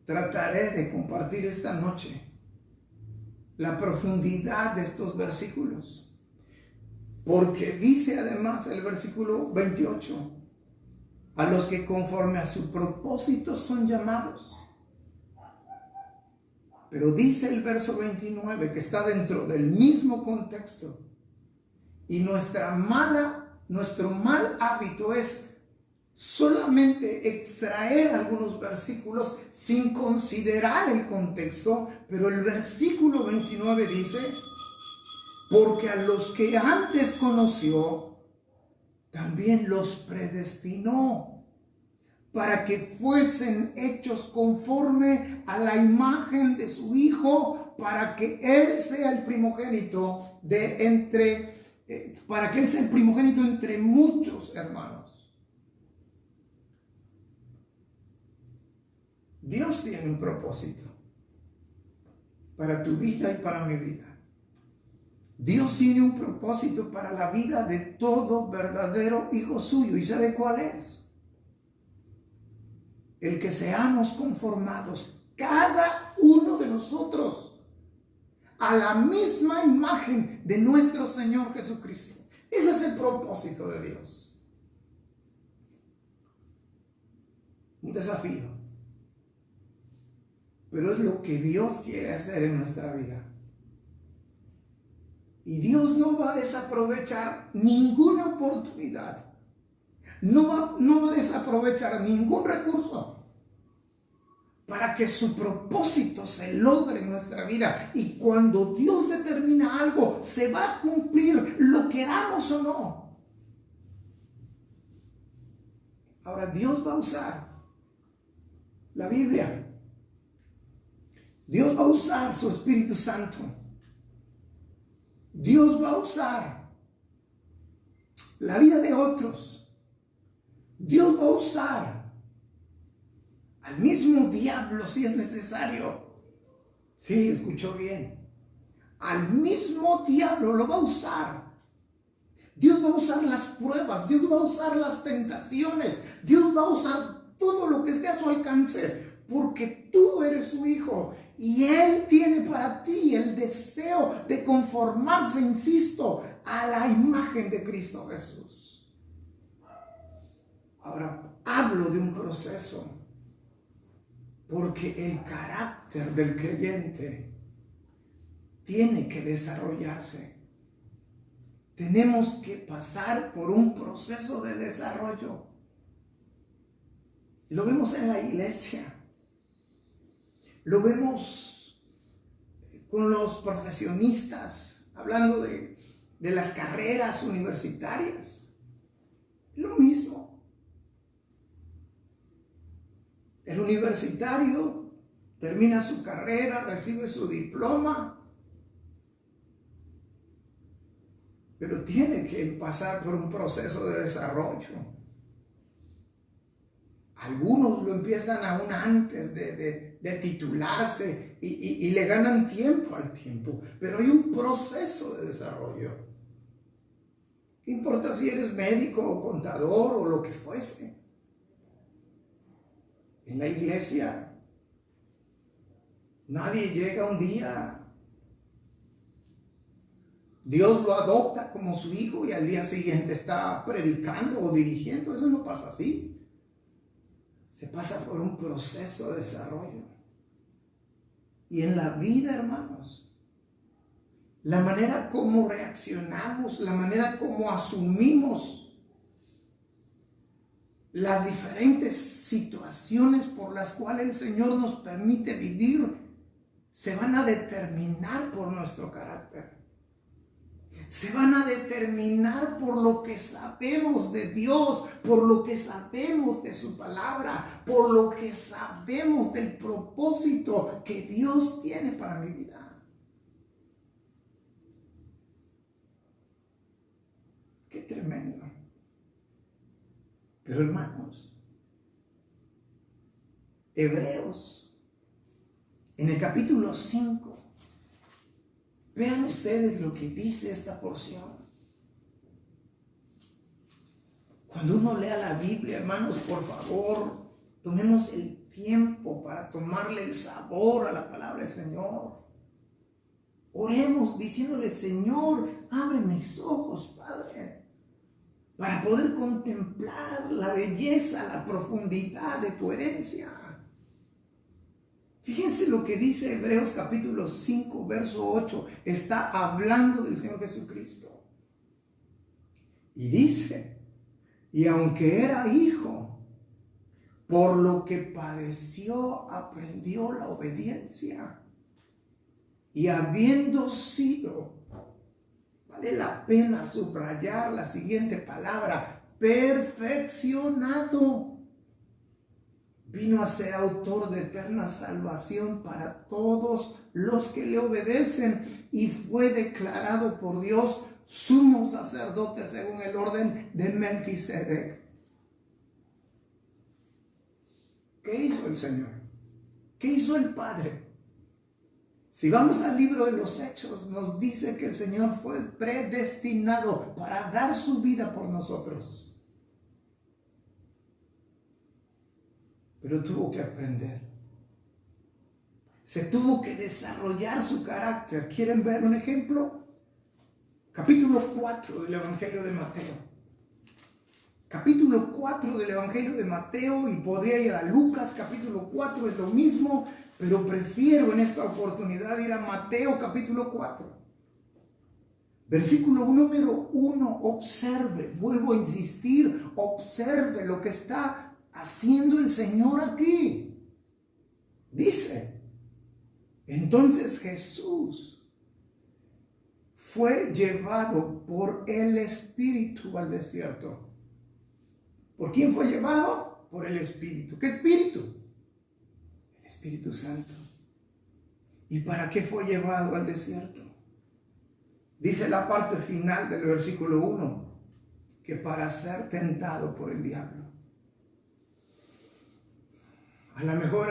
Speaker 1: trataré de compartir esta noche la profundidad de estos versículos, porque dice además el versículo 28, a los que conforme a su propósito son llamados. Pero dice el verso 29 que está dentro del mismo contexto. Y nuestro mal hábito es solamente extraer algunos versículos sin considerar el contexto. Pero el versículo 29 dice, porque a los que antes conoció, también los predestinó para que fuesen hechos conforme a la imagen de su Hijo, para que Él sea el primogénito entre muchos hermanos. Dios tiene un propósito para tu vida y para mi vida. Dios tiene un propósito para la vida de todo verdadero hijo suyo. ¿Y sabe cuál es? El que seamos conformados, cada uno de nosotros, a la misma imagen de nuestro Señor Jesucristo. Ese es el propósito de Dios. Un desafío. Pero es lo que Dios quiere hacer en nuestra vida. Y Dios no va a desaprovechar ninguna oportunidad. No va a desaprovechar ningún recurso para que su propósito se logre en nuestra vida. Y cuando Dios determina algo, se va a cumplir, lo queramos o no. Ahora, Dios va a usar la Biblia. Dios va a usar su Espíritu Santo. Dios va a usar la vida de otros. Dios va a usar al mismo diablo si es necesario. Sí, escuchó bien. Al mismo diablo lo va a usar. Dios va a usar las pruebas. Dios va a usar las tentaciones. Dios va a usar todo lo que esté a su alcance, porque tú eres su hijo y Él tiene para ti el deseo de conformarse, insisto, a la imagen de Cristo Jesús. Ahora, hablo de un proceso, porque el carácter del creyente tiene que desarrollarse. Tenemos que pasar por un proceso de desarrollo. Lo vemos en la iglesia. Lo vemos con los profesionistas, hablando de las carreras universitarias. Lo mismo. El universitario termina su carrera, recibe su diploma, pero tiene que pasar por un proceso de desarrollo. Algunos lo empiezan aún antes de titularse y le ganan tiempo al tiempo, pero hay un proceso de desarrollo. No importa si eres médico o contador o lo que fuese. En la iglesia, nadie llega un día, Dios lo adopta como su hijo y al día siguiente está predicando o dirigiendo. Eso no pasa así. Se pasa por un proceso de desarrollo. Y en la vida, hermanos, la manera como reaccionamos, la manera como asumimos las diferentes situaciones por las cuales el Señor nos permite vivir, se van a determinar por nuestro carácter. Se van a determinar por lo que sabemos de Dios, por lo que sabemos de su palabra, por lo que sabemos del propósito que Dios tiene para mi vida. Qué tremendo. Pero hermanos, Hebreos, en el capítulo 5, vean ustedes lo que dice esta porción. Cuando uno lea la Biblia, hermanos, por favor, tomemos el tiempo para tomarle el sabor a la palabra del Señor. Oremos diciéndole: Señor, abre mis ojos, Padre, para poder contemplar la belleza, la profundidad de tu herencia. Fíjense lo que dice Hebreos capítulo 5, verso 8. Está hablando del Señor Jesucristo. Y dice: y aunque era hijo, por lo que padeció, aprendió la obediencia. Y habiendo sido, vale la pena subrayar la siguiente palabra, perfeccionado, vino a ser autor de eterna salvación para todos los que le obedecen, y fue declarado por Dios sumo sacerdote según el orden de Melquisedec. ¿Qué hizo el Señor? ¿Qué hizo el Padre? Si vamos al libro de los Hechos, nos dice que el Señor fue predestinado para dar su vida por nosotros. Pero tuvo que aprender. Se tuvo que desarrollar su carácter. ¿Quieren ver un ejemplo? Capítulo 4 del Evangelio de Mateo. Capítulo 4 del Evangelio de Mateo, y podría ir a Lucas, capítulo 4, es lo mismo, pero prefiero en esta oportunidad ir a Mateo, capítulo 4. Versículo número 1, observe, vuelvo a insistir, observe lo que está haciendo el Señor aquí. Dice: entonces Jesús fue llevado por el Espíritu al desierto. ¿Por quién fue llevado? Por el Espíritu. ¿Qué Espíritu? El Espíritu Santo. ¿Y para qué fue llevado al desierto? Dice la parte final del versículo 1, que para ser tentado por el diablo. A lo mejor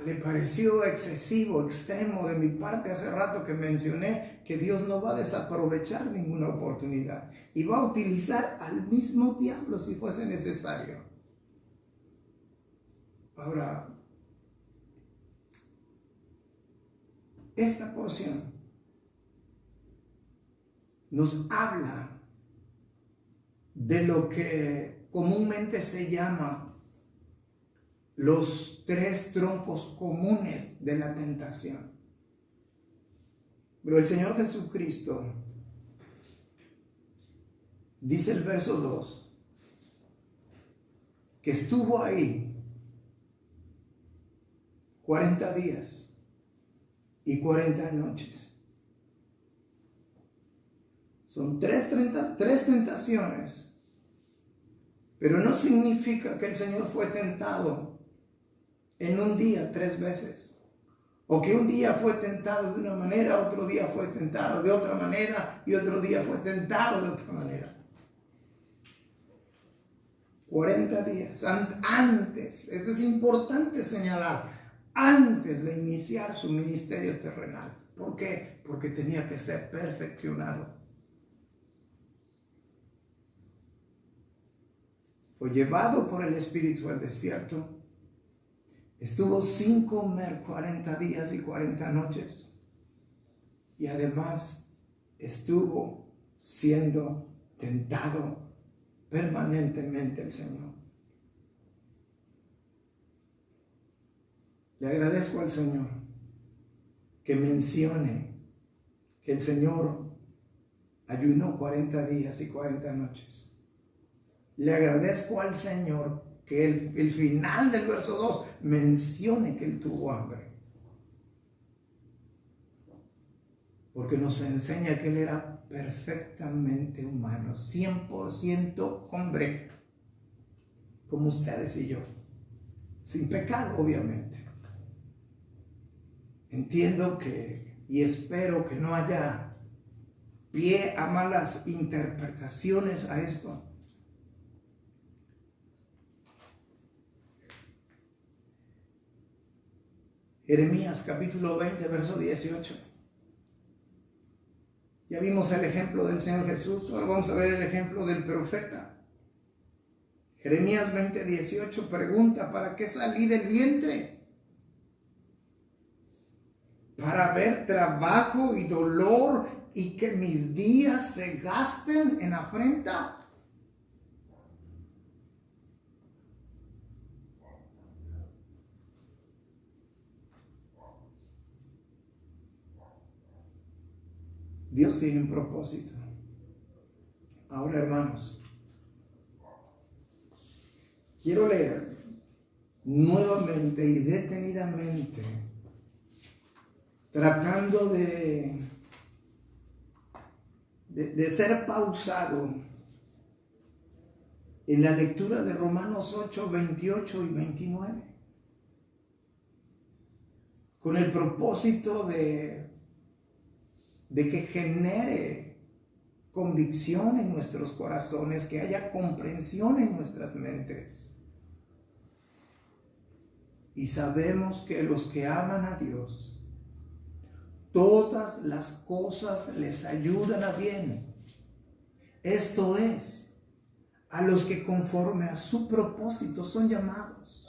Speaker 1: le pareció excesivo, extremo de mi parte hace rato que mencioné que Dios no va a desaprovechar ninguna oportunidad y va a utilizar al mismo diablo si fuese necesario. Ahora, esta porción nos habla de lo que comúnmente se llama los 3 troncos comunes de la tentación. Pero el Señor Jesucristo, dice el verso 2, que estuvo ahí 40 días y 40 noches. Son tres tentaciones, pero no significa que el Señor fue tentado en un día 3 veces. O que un día fue tentado de una manera, otro día fue tentado de otra manera y otro día fue tentado de otra manera. 40 días antes, esto es importante señalar, antes de iniciar su ministerio terrenal. ¿Por qué? Porque tenía que ser perfeccionado. Fue llevado por el Espíritu al desierto. Estuvo sin comer 40 días y 40 noches. Y además estuvo siendo tentado permanentemente el Señor. Le agradezco al Señor que mencione que el Señor ayunó 40 días y 40 noches. Le agradezco al Señor que el final del verso 2 mencione que Él tuvo hambre. Porque nos enseña que Él era perfectamente humano, 100% hombre, como ustedes y yo. Sin pecado, obviamente. Entiendo que y espero que no haya pie a malas interpretaciones a esto. Jeremías capítulo 20, verso 18. Ya vimos el ejemplo del Señor Jesús, ahora vamos a ver el ejemplo del profeta. Jeremías 20, 18 pregunta: ¿para qué salí del vientre? Para ver trabajo y dolor y que mis días se gasten en afrenta. Dios tiene un propósito. Ahora, hermanos, quiero leer nuevamente y detenidamente, tratando de ser pausado en la lectura de Romanos 8, 28 y 29, con el propósito de que genere convicción en nuestros corazones, que haya comprensión en nuestras mentes. Y sabemos que los que aman a Dios, todas las cosas les ayudan a bien. Esto es, a los que conforme a su propósito son llamados.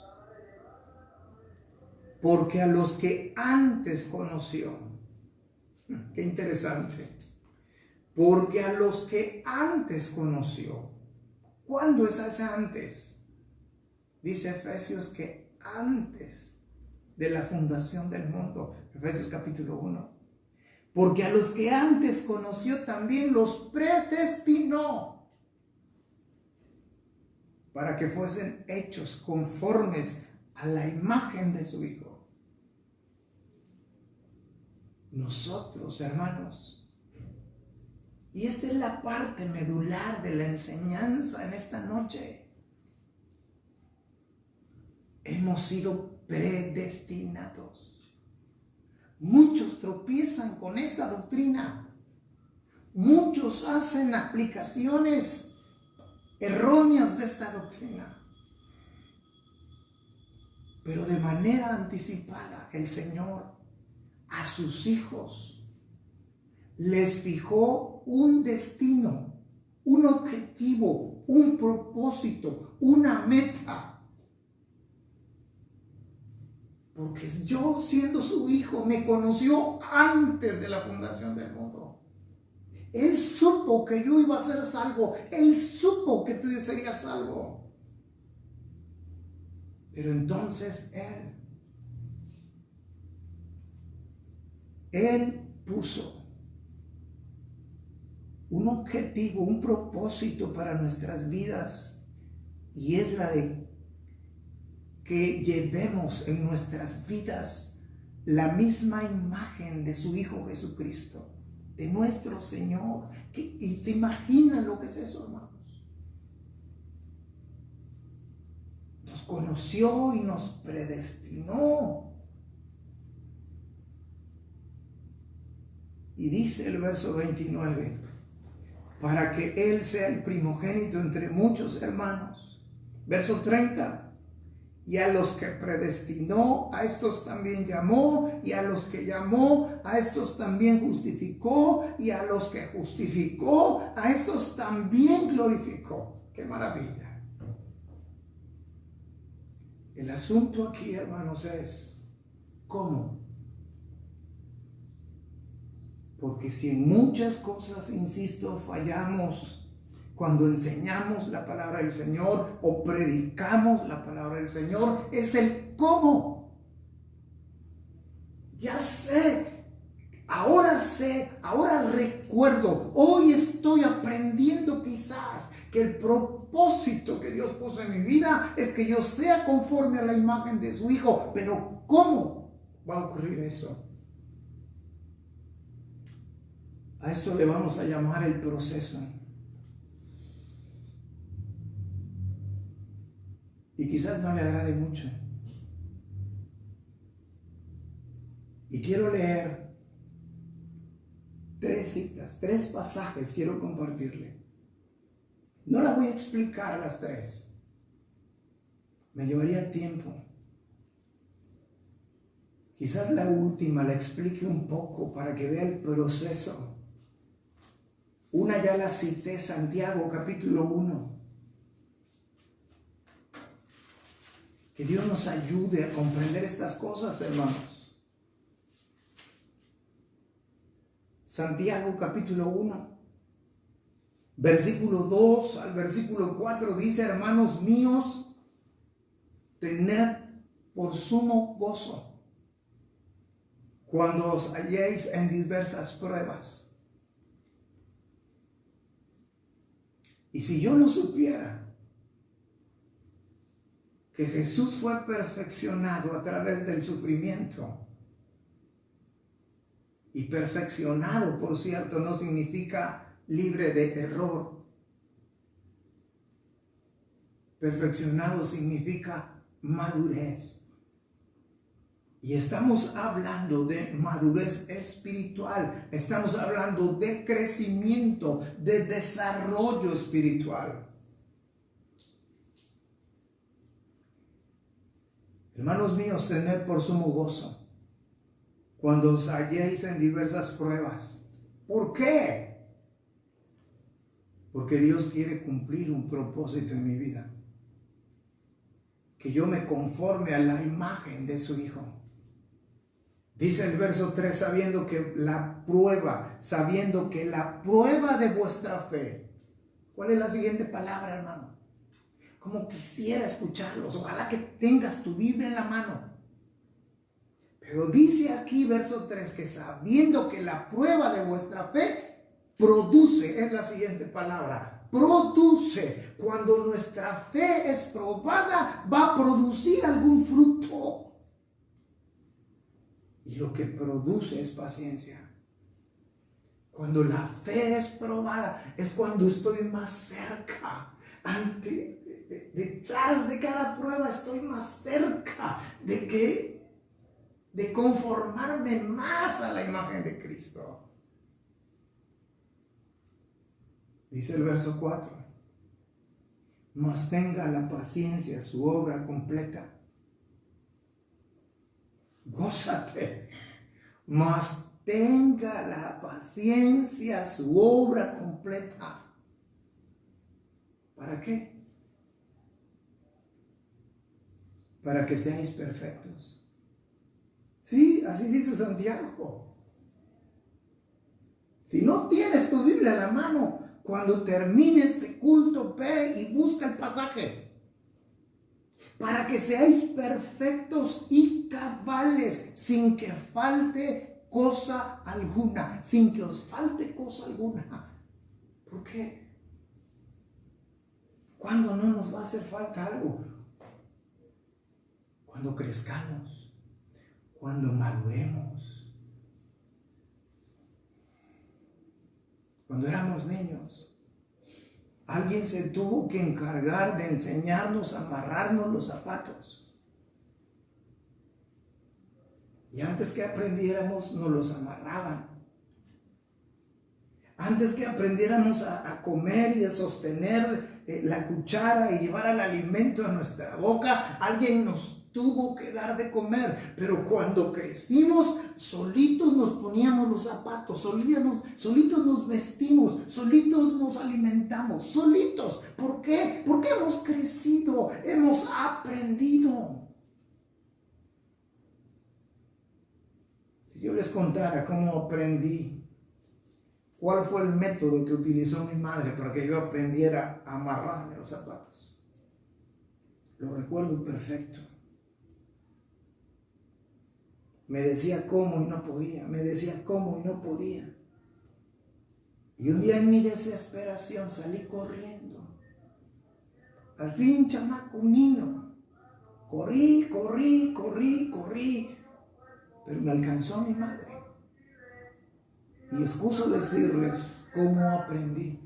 Speaker 1: Porque a los que antes conoció, qué interesante, porque a los que antes conoció, ¿cuándo es ese antes? Dice Efesios que antes de la fundación del mundo, Efesios capítulo 1, porque a los que antes conoció también los predestinó para que fuesen hechos conformes a la imagen de su Hijo. Nosotros, hermanos, y esta es la parte medular de la enseñanza en esta noche, hemos sido predestinados. Muchos tropiezan con esta doctrina. Muchos hacen aplicaciones erróneas de esta doctrina. Pero de manera anticipada, el Señor a sus hijos les fijó un destino, un objetivo, un propósito, una meta. Porque yo, siendo su hijo, me conoció antes de la fundación del mundo. Él supo que yo iba a ser salvo. Él supo que tú serías salvo. Pero entonces Él puso un objetivo, un propósito para nuestras vidas. Y es la de que llevemos en nuestras vidas la misma imagen de su Hijo Jesucristo, de nuestro Señor. ¿Y se imaginan lo que es eso, hermanos? Nos conoció y nos predestinó. Y dice el verso 29, para que Él sea el primogénito entre muchos hermanos. Verso 30, y a los que predestinó, a estos también llamó, y a los que llamó, a estos también justificó, y a los que justificó, a estos también glorificó. ¡Qué maravilla! El asunto aquí, hermanos, es ¿cómo? Porque si en muchas cosas, insisto, fallamos cuando enseñamos la palabra del Señor o predicamos la palabra del Señor, es el cómo. Ya sé, ahora recuerdo, hoy estoy aprendiendo quizás que el propósito que Dios puso en mi vida es que yo sea conforme a la imagen de su Hijo. Pero ¿cómo va a ocurrir eso? A esto le vamos a llamar el proceso. Y quizás no le agrade mucho. Y quiero leer 3 citas, 3 pasajes quiero compartirle. No las voy a explicar las 3. Me llevaría tiempo. Quizás la última la explique un poco para que vea el proceso. Una ya la cité, Santiago capítulo 1. Que Dios nos ayude a comprender estas cosas, hermanos. Santiago capítulo 1, versículo 2 al versículo 4 dice: hermanos míos, tened por sumo gozo cuando os halléis en diversas pruebas. Y si yo no supiera que Jesús fue perfeccionado a través del sufrimiento, y perfeccionado, por cierto, no significa libre de error. Perfeccionado significa madurez. Y estamos hablando de madurez espiritual. Estamos hablando de crecimiento, de desarrollo espiritual. Hermanos míos, tened por sumo gozo cuando os halléis en diversas pruebas. ¿Por qué? Porque Dios quiere cumplir un propósito en mi vida. Que yo me conforme a la imagen de su Hijo. Dice el verso 3, sabiendo que la prueba de vuestra fe. ¿Cuál es la siguiente palabra, hermano? Como quisiera escucharlos. Ojalá que tengas tu Biblia en la mano. Pero dice aquí, verso 3, que sabiendo que la prueba de vuestra fe produce, es la siguiente palabra, produce. Cuando nuestra fe es probada, va a producir algún fruto. Y lo que produce es paciencia. Cuando la fe es probada, es cuando estoy más cerca. Detrás de cada prueba estoy más cerca de conformarme más a la imagen de Cristo. Dice el verso 4, mas tenga la paciencia su obra completa. Gózate, mas tenga la paciencia su obra completa. ¿Para qué? Para que seáis perfectos Sí, así dice Santiago. Si no tienes tu Biblia en la mano, cuando termine este culto, ve y busca el pasaje. Para que seáis perfectos y cabales, sin que falte cosa alguna, sin que os falte cosa alguna. ¿Por qué? ¿Cuándo no nos va a hacer falta algo? Cuando crezcamos, cuando maduremos, cuando éramos niños. Alguien se tuvo que encargar de enseñarnos a amarrarnos los zapatos. Y antes que aprendiéramos, nos los amarraban. Antes que aprendiéramos a comer y a sostener la cuchara y llevar el alimento a nuestra boca, alguien nos tuvo que dar de comer. Pero cuando crecimos, solitos nos poníamos los zapatos, solitos nos vestimos, solitos nos alimentamos, solitos. ¿Por qué? Porque hemos crecido, hemos aprendido. Si yo les contara cómo aprendí, ¿cuál fue el método que utilizó mi madre para que yo aprendiera a amarrarme los zapatos? Lo recuerdo perfecto. Me decía cómo y no podía, me decía cómo y no podía. Y un día en mi desesperación salí corriendo. Al fin, chamaco, un niño. Corrí, pero me alcanzó mi madre. Y excuso decirles cómo aprendí.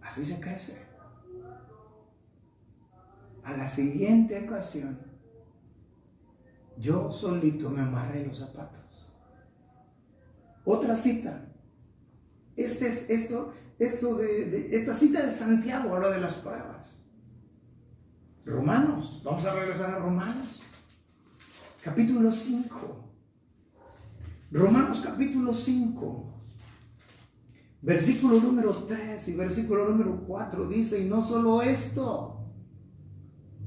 Speaker 1: Así se crece. A la siguiente ocasión, yo solito me amarré los zapatos. Otra cita. Esta cita de Santiago habla de las pruebas. Romanos. Vamos a regresar a Romanos. Capítulo 5. Romanos capítulo 5. Versículo número 3 y versículo número 4 dice, y no solo esto,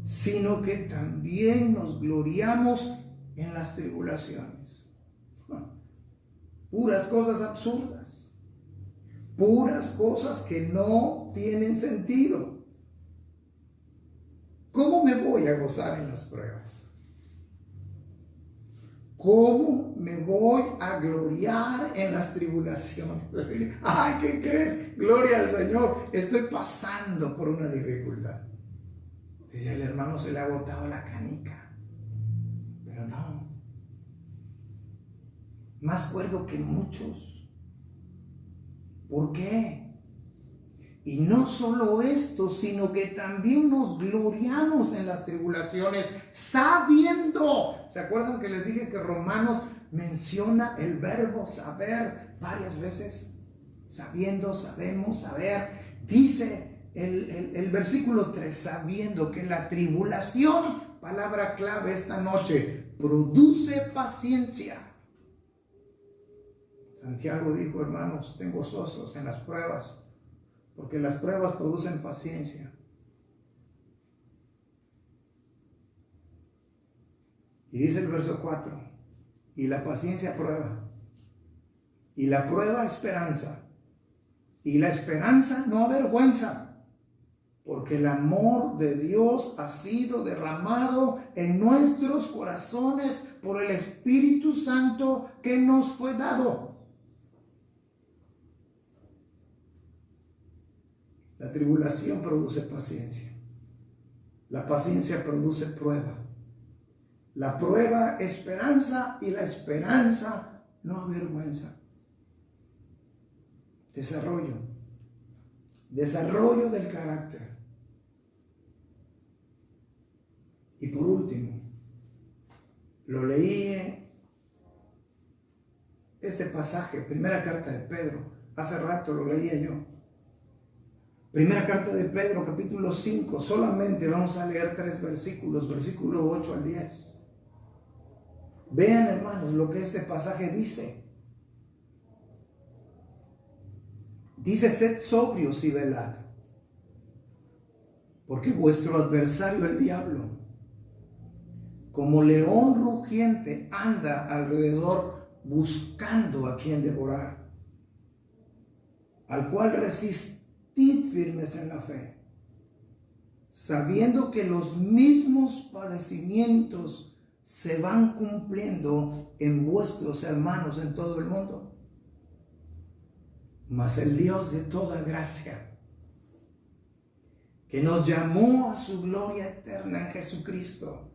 Speaker 1: sino que también nos gloriamos en las tribulaciones. Puras cosas absurdas, puras cosas que no tienen sentido. ¿Cómo me voy a gozar en las pruebas? ¿Cómo me voy a gloriar en las tribulaciones? Es decir, ay, ¿qué crees? Gloria al Señor, estoy pasando por una dificultad. Dice, el hermano se le ha botado la canica. Pero no. Más cuerdo que muchos. ¿Por qué? Y no solo esto, sino que también nos gloriamos en las tribulaciones, sabiendo. ¿Se acuerdan que les dije que Romanos menciona el verbo saber varias veces? Sabiendo, sabemos, saber. Dice el versículo 3, sabiendo que la tribulación, palabra clave esta noche, produce paciencia. Santiago dijo, hermanos, estén gozosos en las pruebas, porque las pruebas producen paciencia. Y dice el verso 4, y la paciencia prueba, y la prueba esperanza, y la esperanza no avergüenza, porque el amor de Dios ha sido derramado en nuestros corazones por el Espíritu Santo que nos fue dado. La tribulación produce paciencia. La paciencia produce prueba. La prueba, esperanza, y la esperanza no avergüenza. Desarrollo del carácter. Y por último, lo leí este pasaje, primera carta de Pedro, hace rato lo leía yo. Primera carta de Pedro, capítulo 5, solamente vamos a leer 3 versículos, versículo 8 al 10. Vean, hermanos, lo que este pasaje dice. Dice, sed sobrios y velad, Porque vuestro adversario, el diablo, como león rugiente, anda alrededor buscando a quien devorar, al cual resistid firmes en la fe, sabiendo que los mismos padecimientos se van cumpliendo en vuestros hermanos en todo el mundo. Mas el Dios de toda gracia, que nos llamó a su gloria eterna en Jesucristo,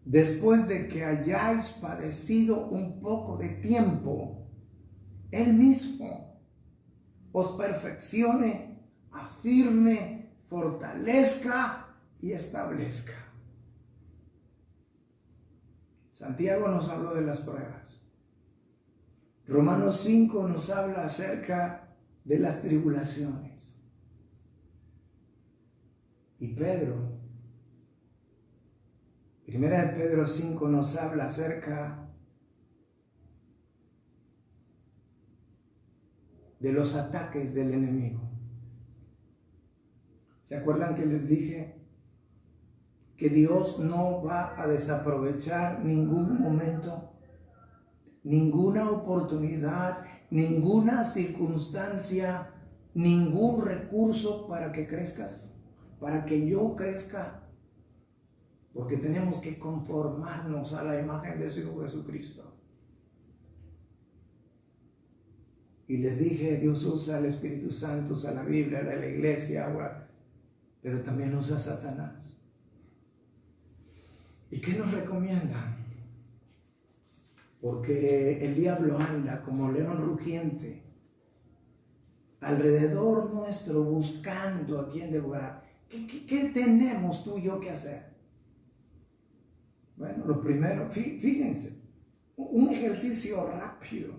Speaker 1: después de que hayáis padecido un poco de tiempo, Él mismo os perfeccione, afirme, fortalezca y establezca. Santiago nos habló de las pruebas. Romanos 5 nos habla acerca de las tribulaciones. Y Pedro, Primera de Pedro 5 nos habla acerca de los ataques del enemigo. ¿Se acuerdan que les dije que Dios no va a desaprovechar ningún momento, ninguna oportunidad, ninguna circunstancia, ningún recurso para que crezcas, para que yo crezca? Porque tenemos que conformarnos a la imagen de su Hijo Jesucristo. Y les dije, Dios usa al Espíritu Santo, usa la Biblia, la iglesia, pero también usa a Satanás. ¿Y qué nos recomienda? Porque el diablo anda como león rugiente alrededor nuestro buscando a quien devorar. ¿Qué tenemos tú y yo que hacer? Bueno, lo primero, fíjense, un ejercicio rápido,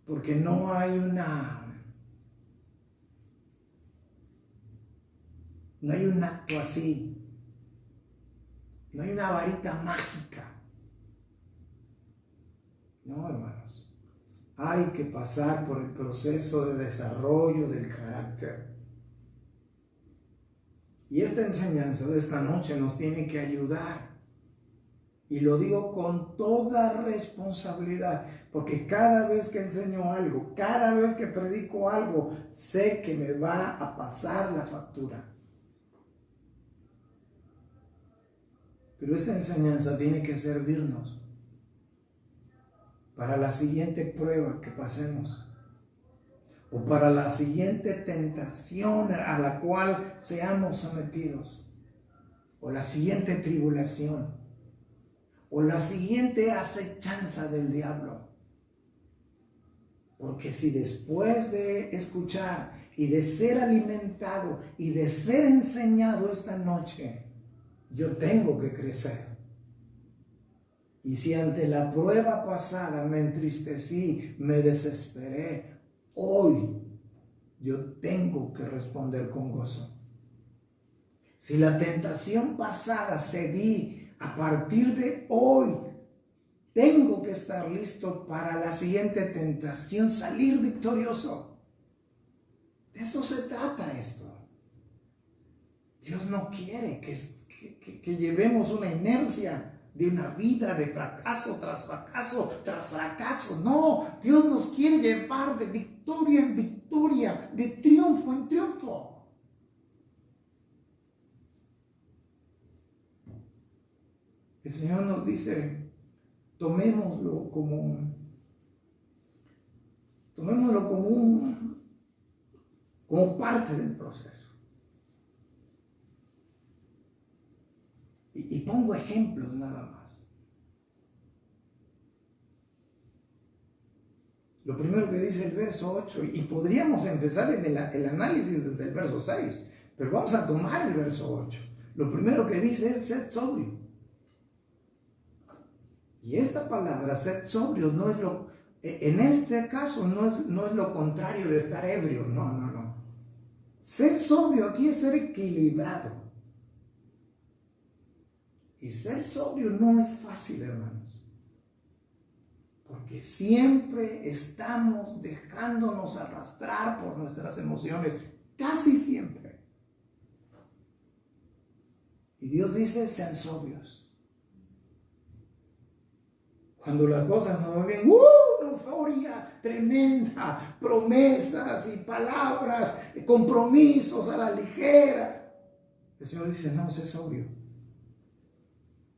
Speaker 1: porque no hay un acto así, no hay una varita mágica. No, hermanos, hay que pasar por el proceso de desarrollo del carácter. Y esta enseñanza de esta noche nos tiene que ayudar. Y lo digo con toda responsabilidad, porque cada vez que enseño algo, cada vez que predico algo, sé que me va a pasar la factura. Pero esta enseñanza tiene que servirnos para la siguiente prueba que pasemos, o para la siguiente tentación a la cual seamos sometidos, o la siguiente tribulación, o la siguiente acechanza del diablo. Porque si después de escuchar y de ser alimentado y de ser enseñado esta noche, yo tengo que crecer, y si ante la prueba pasada me entristecí, me desesperé, hoy yo tengo que responder con gozo. Si la tentación pasada cedí, a partir de hoy tengo que estar listo para la siguiente tentación, salir victorioso. De eso se trata esto. Dios no quiere que llevemos una inercia de una vida de fracaso tras fracaso tras fracaso. No, Dios nos quiere llevar de victoria en victoria, de triunfo en triunfo. El Señor nos dice, tomémoslo como parte del proceso. Y pongo ejemplos nada más. Lo primero que dice el verso 8, y podríamos empezar en el análisis desde el verso 6, pero vamos a tomar el verso 8. Lo primero que dice es sed sobrio. Y esta palabra, sed sobrio, no es en este caso no es lo contrario de estar ebrio, no. Ser sobrio aquí es ser equilibrado. Y ser sobrio no es fácil, hermanos, porque siempre estamos dejándonos arrastrar por nuestras emociones, casi siempre. Y Dios dice, sean sobrios. Cuando las cosas no van bien, una euforia tremenda, promesas y palabras, compromisos a la ligera. El Señor dice, no, sé sobrio.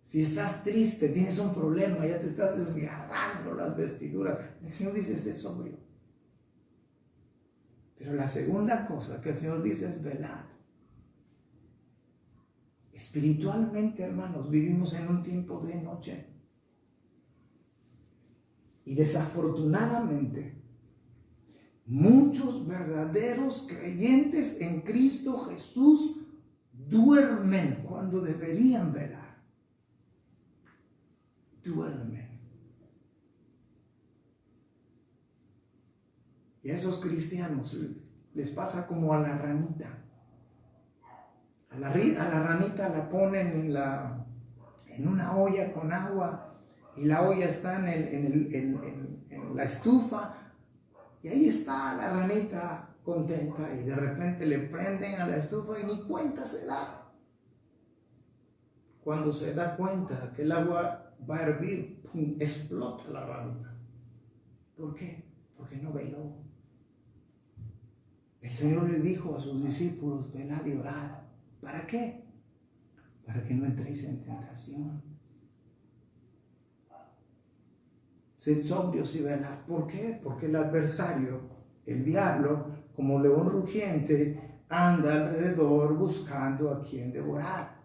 Speaker 1: Si estás triste, tienes un problema, ya te estás desgarrando las vestiduras, el Señor dice, sé sobrio. Pero la segunda cosa que el Señor dice es velad. Espiritualmente, hermanos, vivimos en un tiempo de noche. Y desafortunadamente, muchos verdaderos creyentes en Cristo Jesús duermen cuando deberían velar. Duermen. Y a esos cristianos les pasa como a la ranita. A la ranita la ponen en una olla con agua y la olla está en la estufa y ahí está la ranita contenta y de repente le prenden a la estufa y ni cuenta se da. Cuando se da cuenta que el agua va a hervir, ¡pum!, explota la ranita. ¿Por qué? Porque no veló. El Señor le dijo a sus discípulos, velad y orad. ¿Para qué? Para que no entréis en tentación. Sed sobrios y velad. ¿Por qué? Porque el adversario, el diablo, como león rugiente, anda alrededor buscando a quien devorar.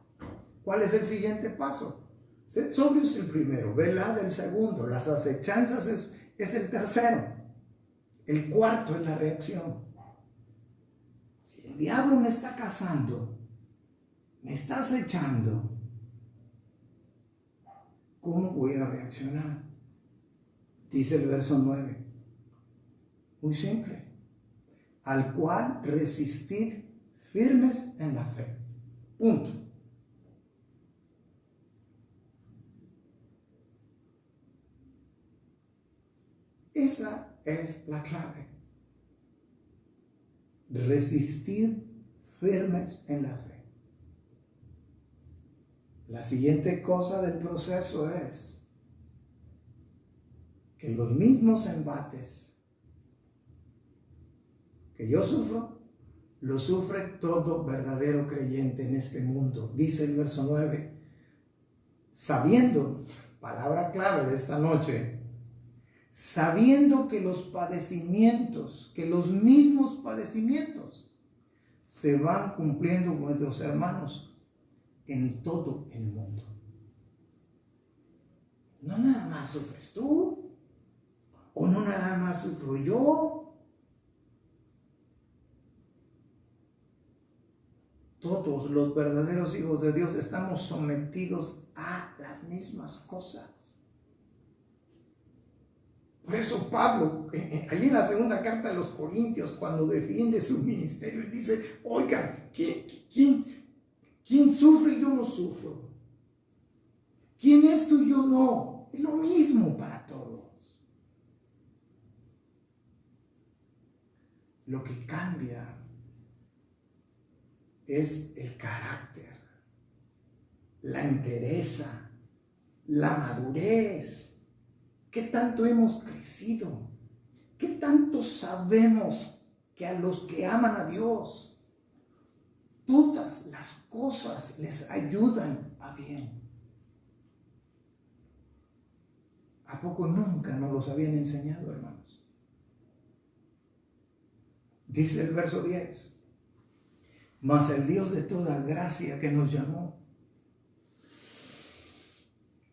Speaker 1: ¿Cuál es el siguiente paso? Sed sobrios el primero, velad el segundo, las acechanzas es el tercero. El cuarto es la reacción. Si el diablo me está cazando, me está acechando, ¿cómo voy a reaccionar? Dice el verso 9. Muy simple. Al cual resistid firmes en la fe. Punto. Esa es la clave. Resistir firmes en la fe. La siguiente cosa del proceso es que los mismos embates que yo sufro, lo sufre todo verdadero creyente en este mundo. Dice el verso 9, sabiendo, palabra clave de esta noche, sabiendo que los padecimientos, que los mismos padecimientos se van cumpliendo con nuestros hermanos en todo el mundo. No nada más sufres tú, o no nada más sufro yo. Todos los verdaderos hijos de Dios estamos sometidos a las mismas cosas. Por eso Pablo, allí en la segunda carta de los Corintios, cuando defiende su ministerio, él dice, oigan, ¿quién sufre y yo no sufro? ¿Quién esto y yo no? Es lo mismo para todos. Lo que cambia es el carácter, la entereza, la madurez. ¿Qué tanto hemos crecido? ¿Qué tanto sabemos que a los que aman a Dios, todas las cosas les ayudan a bien? ¿A poco nunca nos los habían enseñado, hermanos? Dice el verso 10. Mas el Dios de toda gracia que nos llamó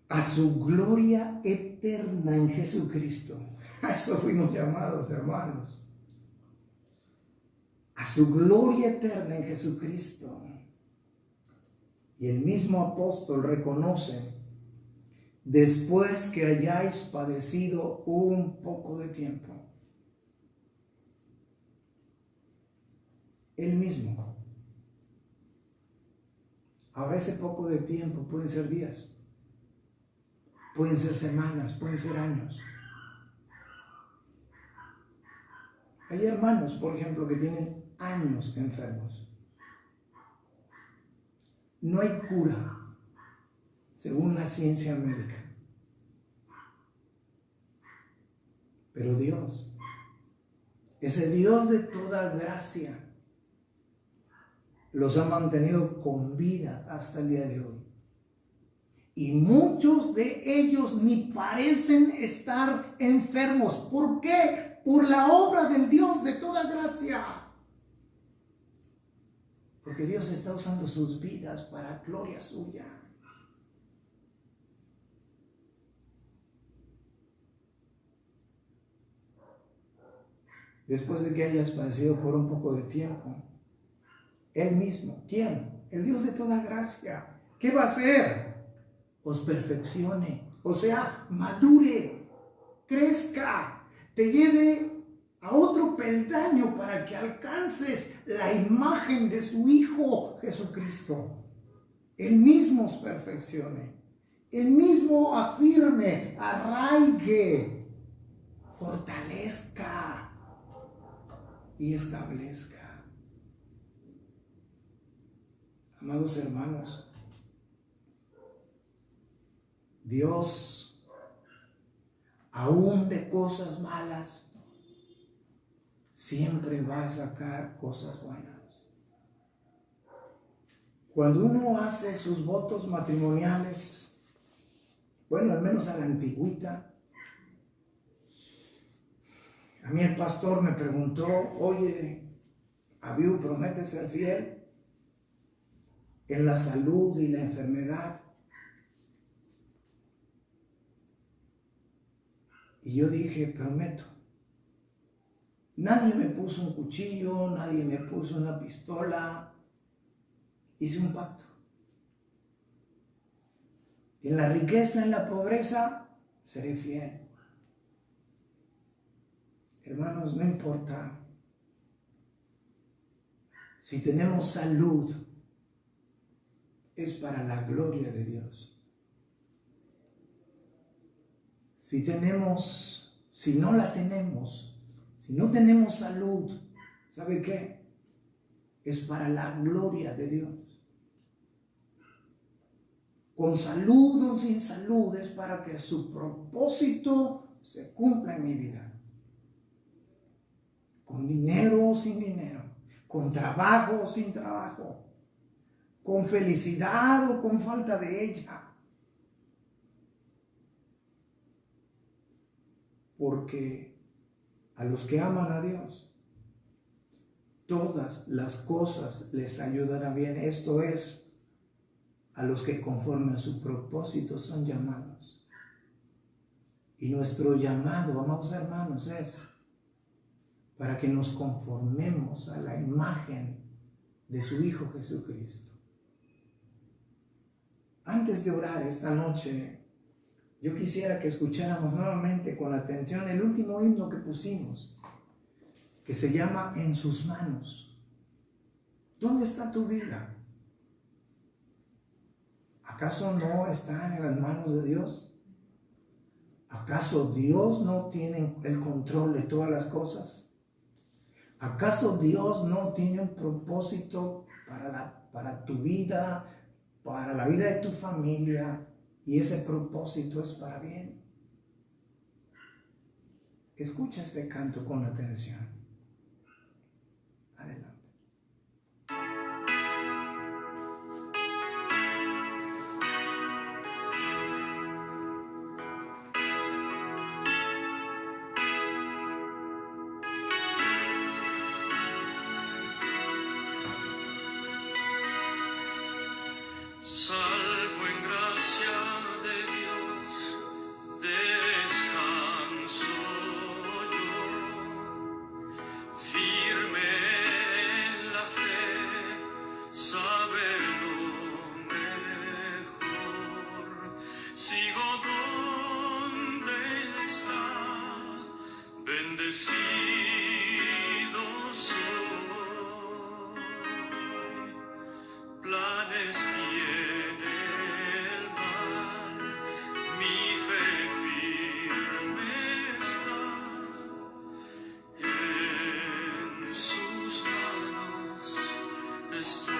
Speaker 1: a su gloria eterna en Jesucristo. A eso fuimos llamados, hermanos. A su gloria eterna en Jesucristo. Y el mismo apóstol reconoce, después que hayáis padecido un poco de tiempo, él mismo. Ahora ese poco de tiempo pueden ser días, pueden ser semanas, pueden ser años. Hay hermanos, por ejemplo, que tienen años enfermos. No hay cura, según la ciencia médica. Pero Dios, ese Dios de toda gracia, los ha mantenido con vida hasta el día de hoy. Y muchos de ellos ni parecen estar enfermos. ¿Por qué? Por la obra del Dios de toda gracia. Porque Dios está usando sus vidas para gloria suya. Después de que hayas padecido por un poco de tiempo, Él mismo, ¿quién? El Dios de toda gracia. ¿Qué va a hacer? Os perfeccione, o sea, madure, crezca, te lleve a otro peldaño para que alcances la imagen de su Hijo Jesucristo. Él mismo os perfeccione, Él mismo afirme, arraigue, fortalezca y establezca. Amados hermanos, Dios, aún de cosas malas, siempre va a sacar cosas buenas. Cuando uno hace sus votos matrimoniales, bueno, al menos a la antigüita, a mí el pastor me preguntó, oye, Abiú, ¿prometes ser fiel en la salud y la enfermedad? Y yo dije, prometo. Nadie me puso un cuchillo, nadie me puso una pistola. Hice un pacto. En la riqueza, en la pobreza, seré fiel. Hermanos, no importa. Si tenemos salud, es para la gloria de Dios. Si no la tenemos, si no tenemos salud, ¿sabe qué? Es para la gloria de Dios. Con salud o sin salud es para que su propósito se cumpla en mi vida. Con dinero o sin dinero, con trabajo o sin trabajo, con felicidad o con falta de ella. Porque a los que aman a Dios, todas las cosas les ayudan a bien. Esto es, a los que conforme a su propósito son llamados. Y nuestro llamado, amados hermanos, es para que nos conformemos a la imagen de su Hijo Jesucristo. Antes de orar esta noche, yo quisiera que escucháramos nuevamente con atención el último himno que pusimos, que se llama En sus manos. ¿Dónde está tu vida? ¿Acaso no está en las manos de Dios? ¿Acaso Dios no tiene el control de todas las cosas? ¿Acaso Dios no tiene un propósito para tu vida, para la vida de tu familia? Y ese propósito es para bien. Escucha este canto con atención. Adelante.
Speaker 2: Salvo en gracia de Dios, descanso yo, firme en la fe, saber lo mejor. Sigo donde Él está, bendecido soy. Planes tiene el mar, mi fe firme está, en sus manos estoy.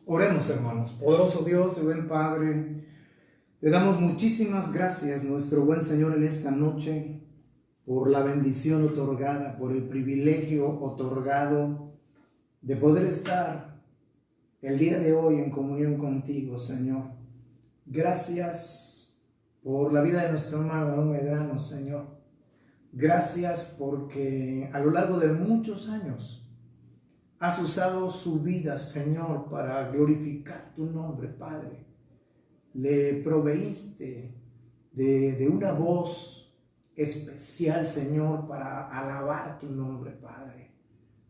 Speaker 1: Oremos, hermanos. Poderoso Dios y buen Padre, te damos muchísimas gracias, nuestro buen Señor, en esta noche, por la bendición otorgada, por el privilegio otorgado de poder estar el día de hoy en comunión contigo, Señor. Gracias por la vida de nuestro hermano Medrano, Señor. Gracias porque a lo largo de muchos años has usado su vida, Señor, para glorificar tu nombre, Padre. Le proveíste de una voz especial, Señor, para alabar tu nombre, Padre.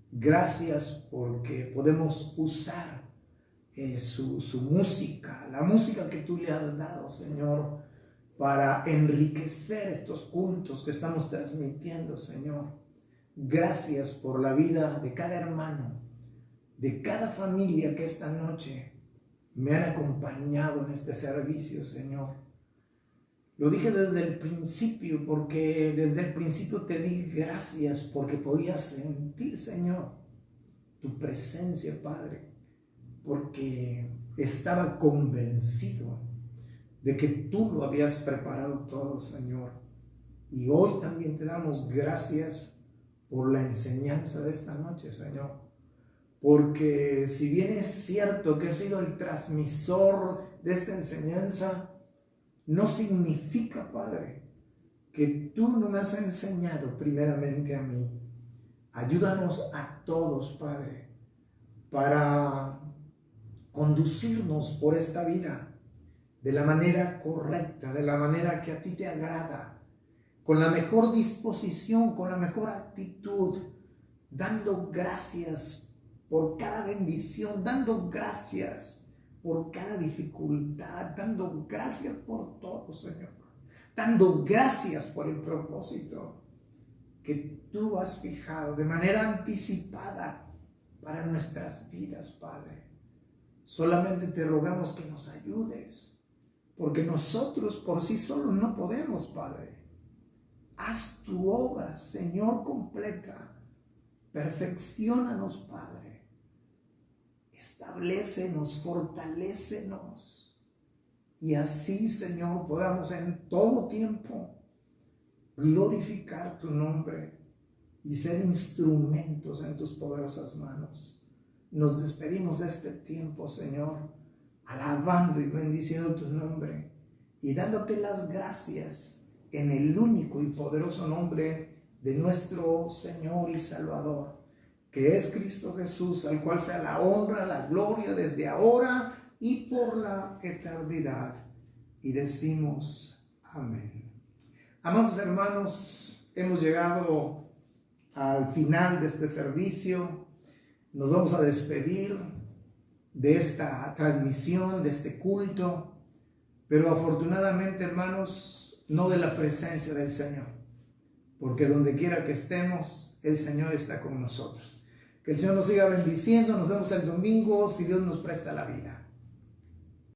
Speaker 1: Gracias porque podemos usar su música, la música que tú le has dado, Señor, para enriquecer estos cultos que estamos transmitiendo, Señor. Gracias por la vida de cada hermano, de cada familia que esta noche me han acompañado en este servicio, Señor. Lo dije desde el principio, porque desde el principio te di gracias porque podía sentir, Señor, tu presencia, Padre, porque estaba convencido de que tú lo habías preparado todo, Señor. Y hoy también te damos gracias por la enseñanza de esta noche, Señor. Porque si bien es cierto que he sido el transmisor de esta enseñanza, no significa, Padre, que tú no me has enseñado primeramente a mí. Ayúdanos a todos, Padre, para conducirnos por esta vida de la manera correcta, de la manera que a ti te agrada, con la mejor disposición, con la mejor actitud, dando gracias por cada bendición, dando gracias por cada dificultad, dando gracias por todo, Señor, dando gracias por el propósito que tú has fijado de manera anticipada para nuestras vidas, Padre. Solamente te rogamos que nos ayudes, porque nosotros por sí solos no podemos, Padre. Haz tu obra, Señor, completa. Perfecciónanos, Padre. Establécenos, fortalécenos. Y así, Señor, podamos en todo tiempo glorificar tu nombre y ser instrumentos en tus poderosas manos. Nos despedimos de este tiempo, Señor, alabando y bendiciendo tu nombre y dándote las gracias en el único y poderoso nombre de nuestro Señor y Salvador, que es Cristo Jesús, al cual sea la honra, la gloria desde ahora y por la eternidad. Y decimos amén. Amados hermanos, hemos llegado al final de este servicio. Nos vamos a despedir de esta transmisión, de este culto, pero afortunadamente, hermanos, no de la presencia del Señor, porque donde quiera que estemos, el Señor está con nosotros. Que el Señor nos siga bendiciendo. Nos vemos el domingo, si Dios nos presta la vida.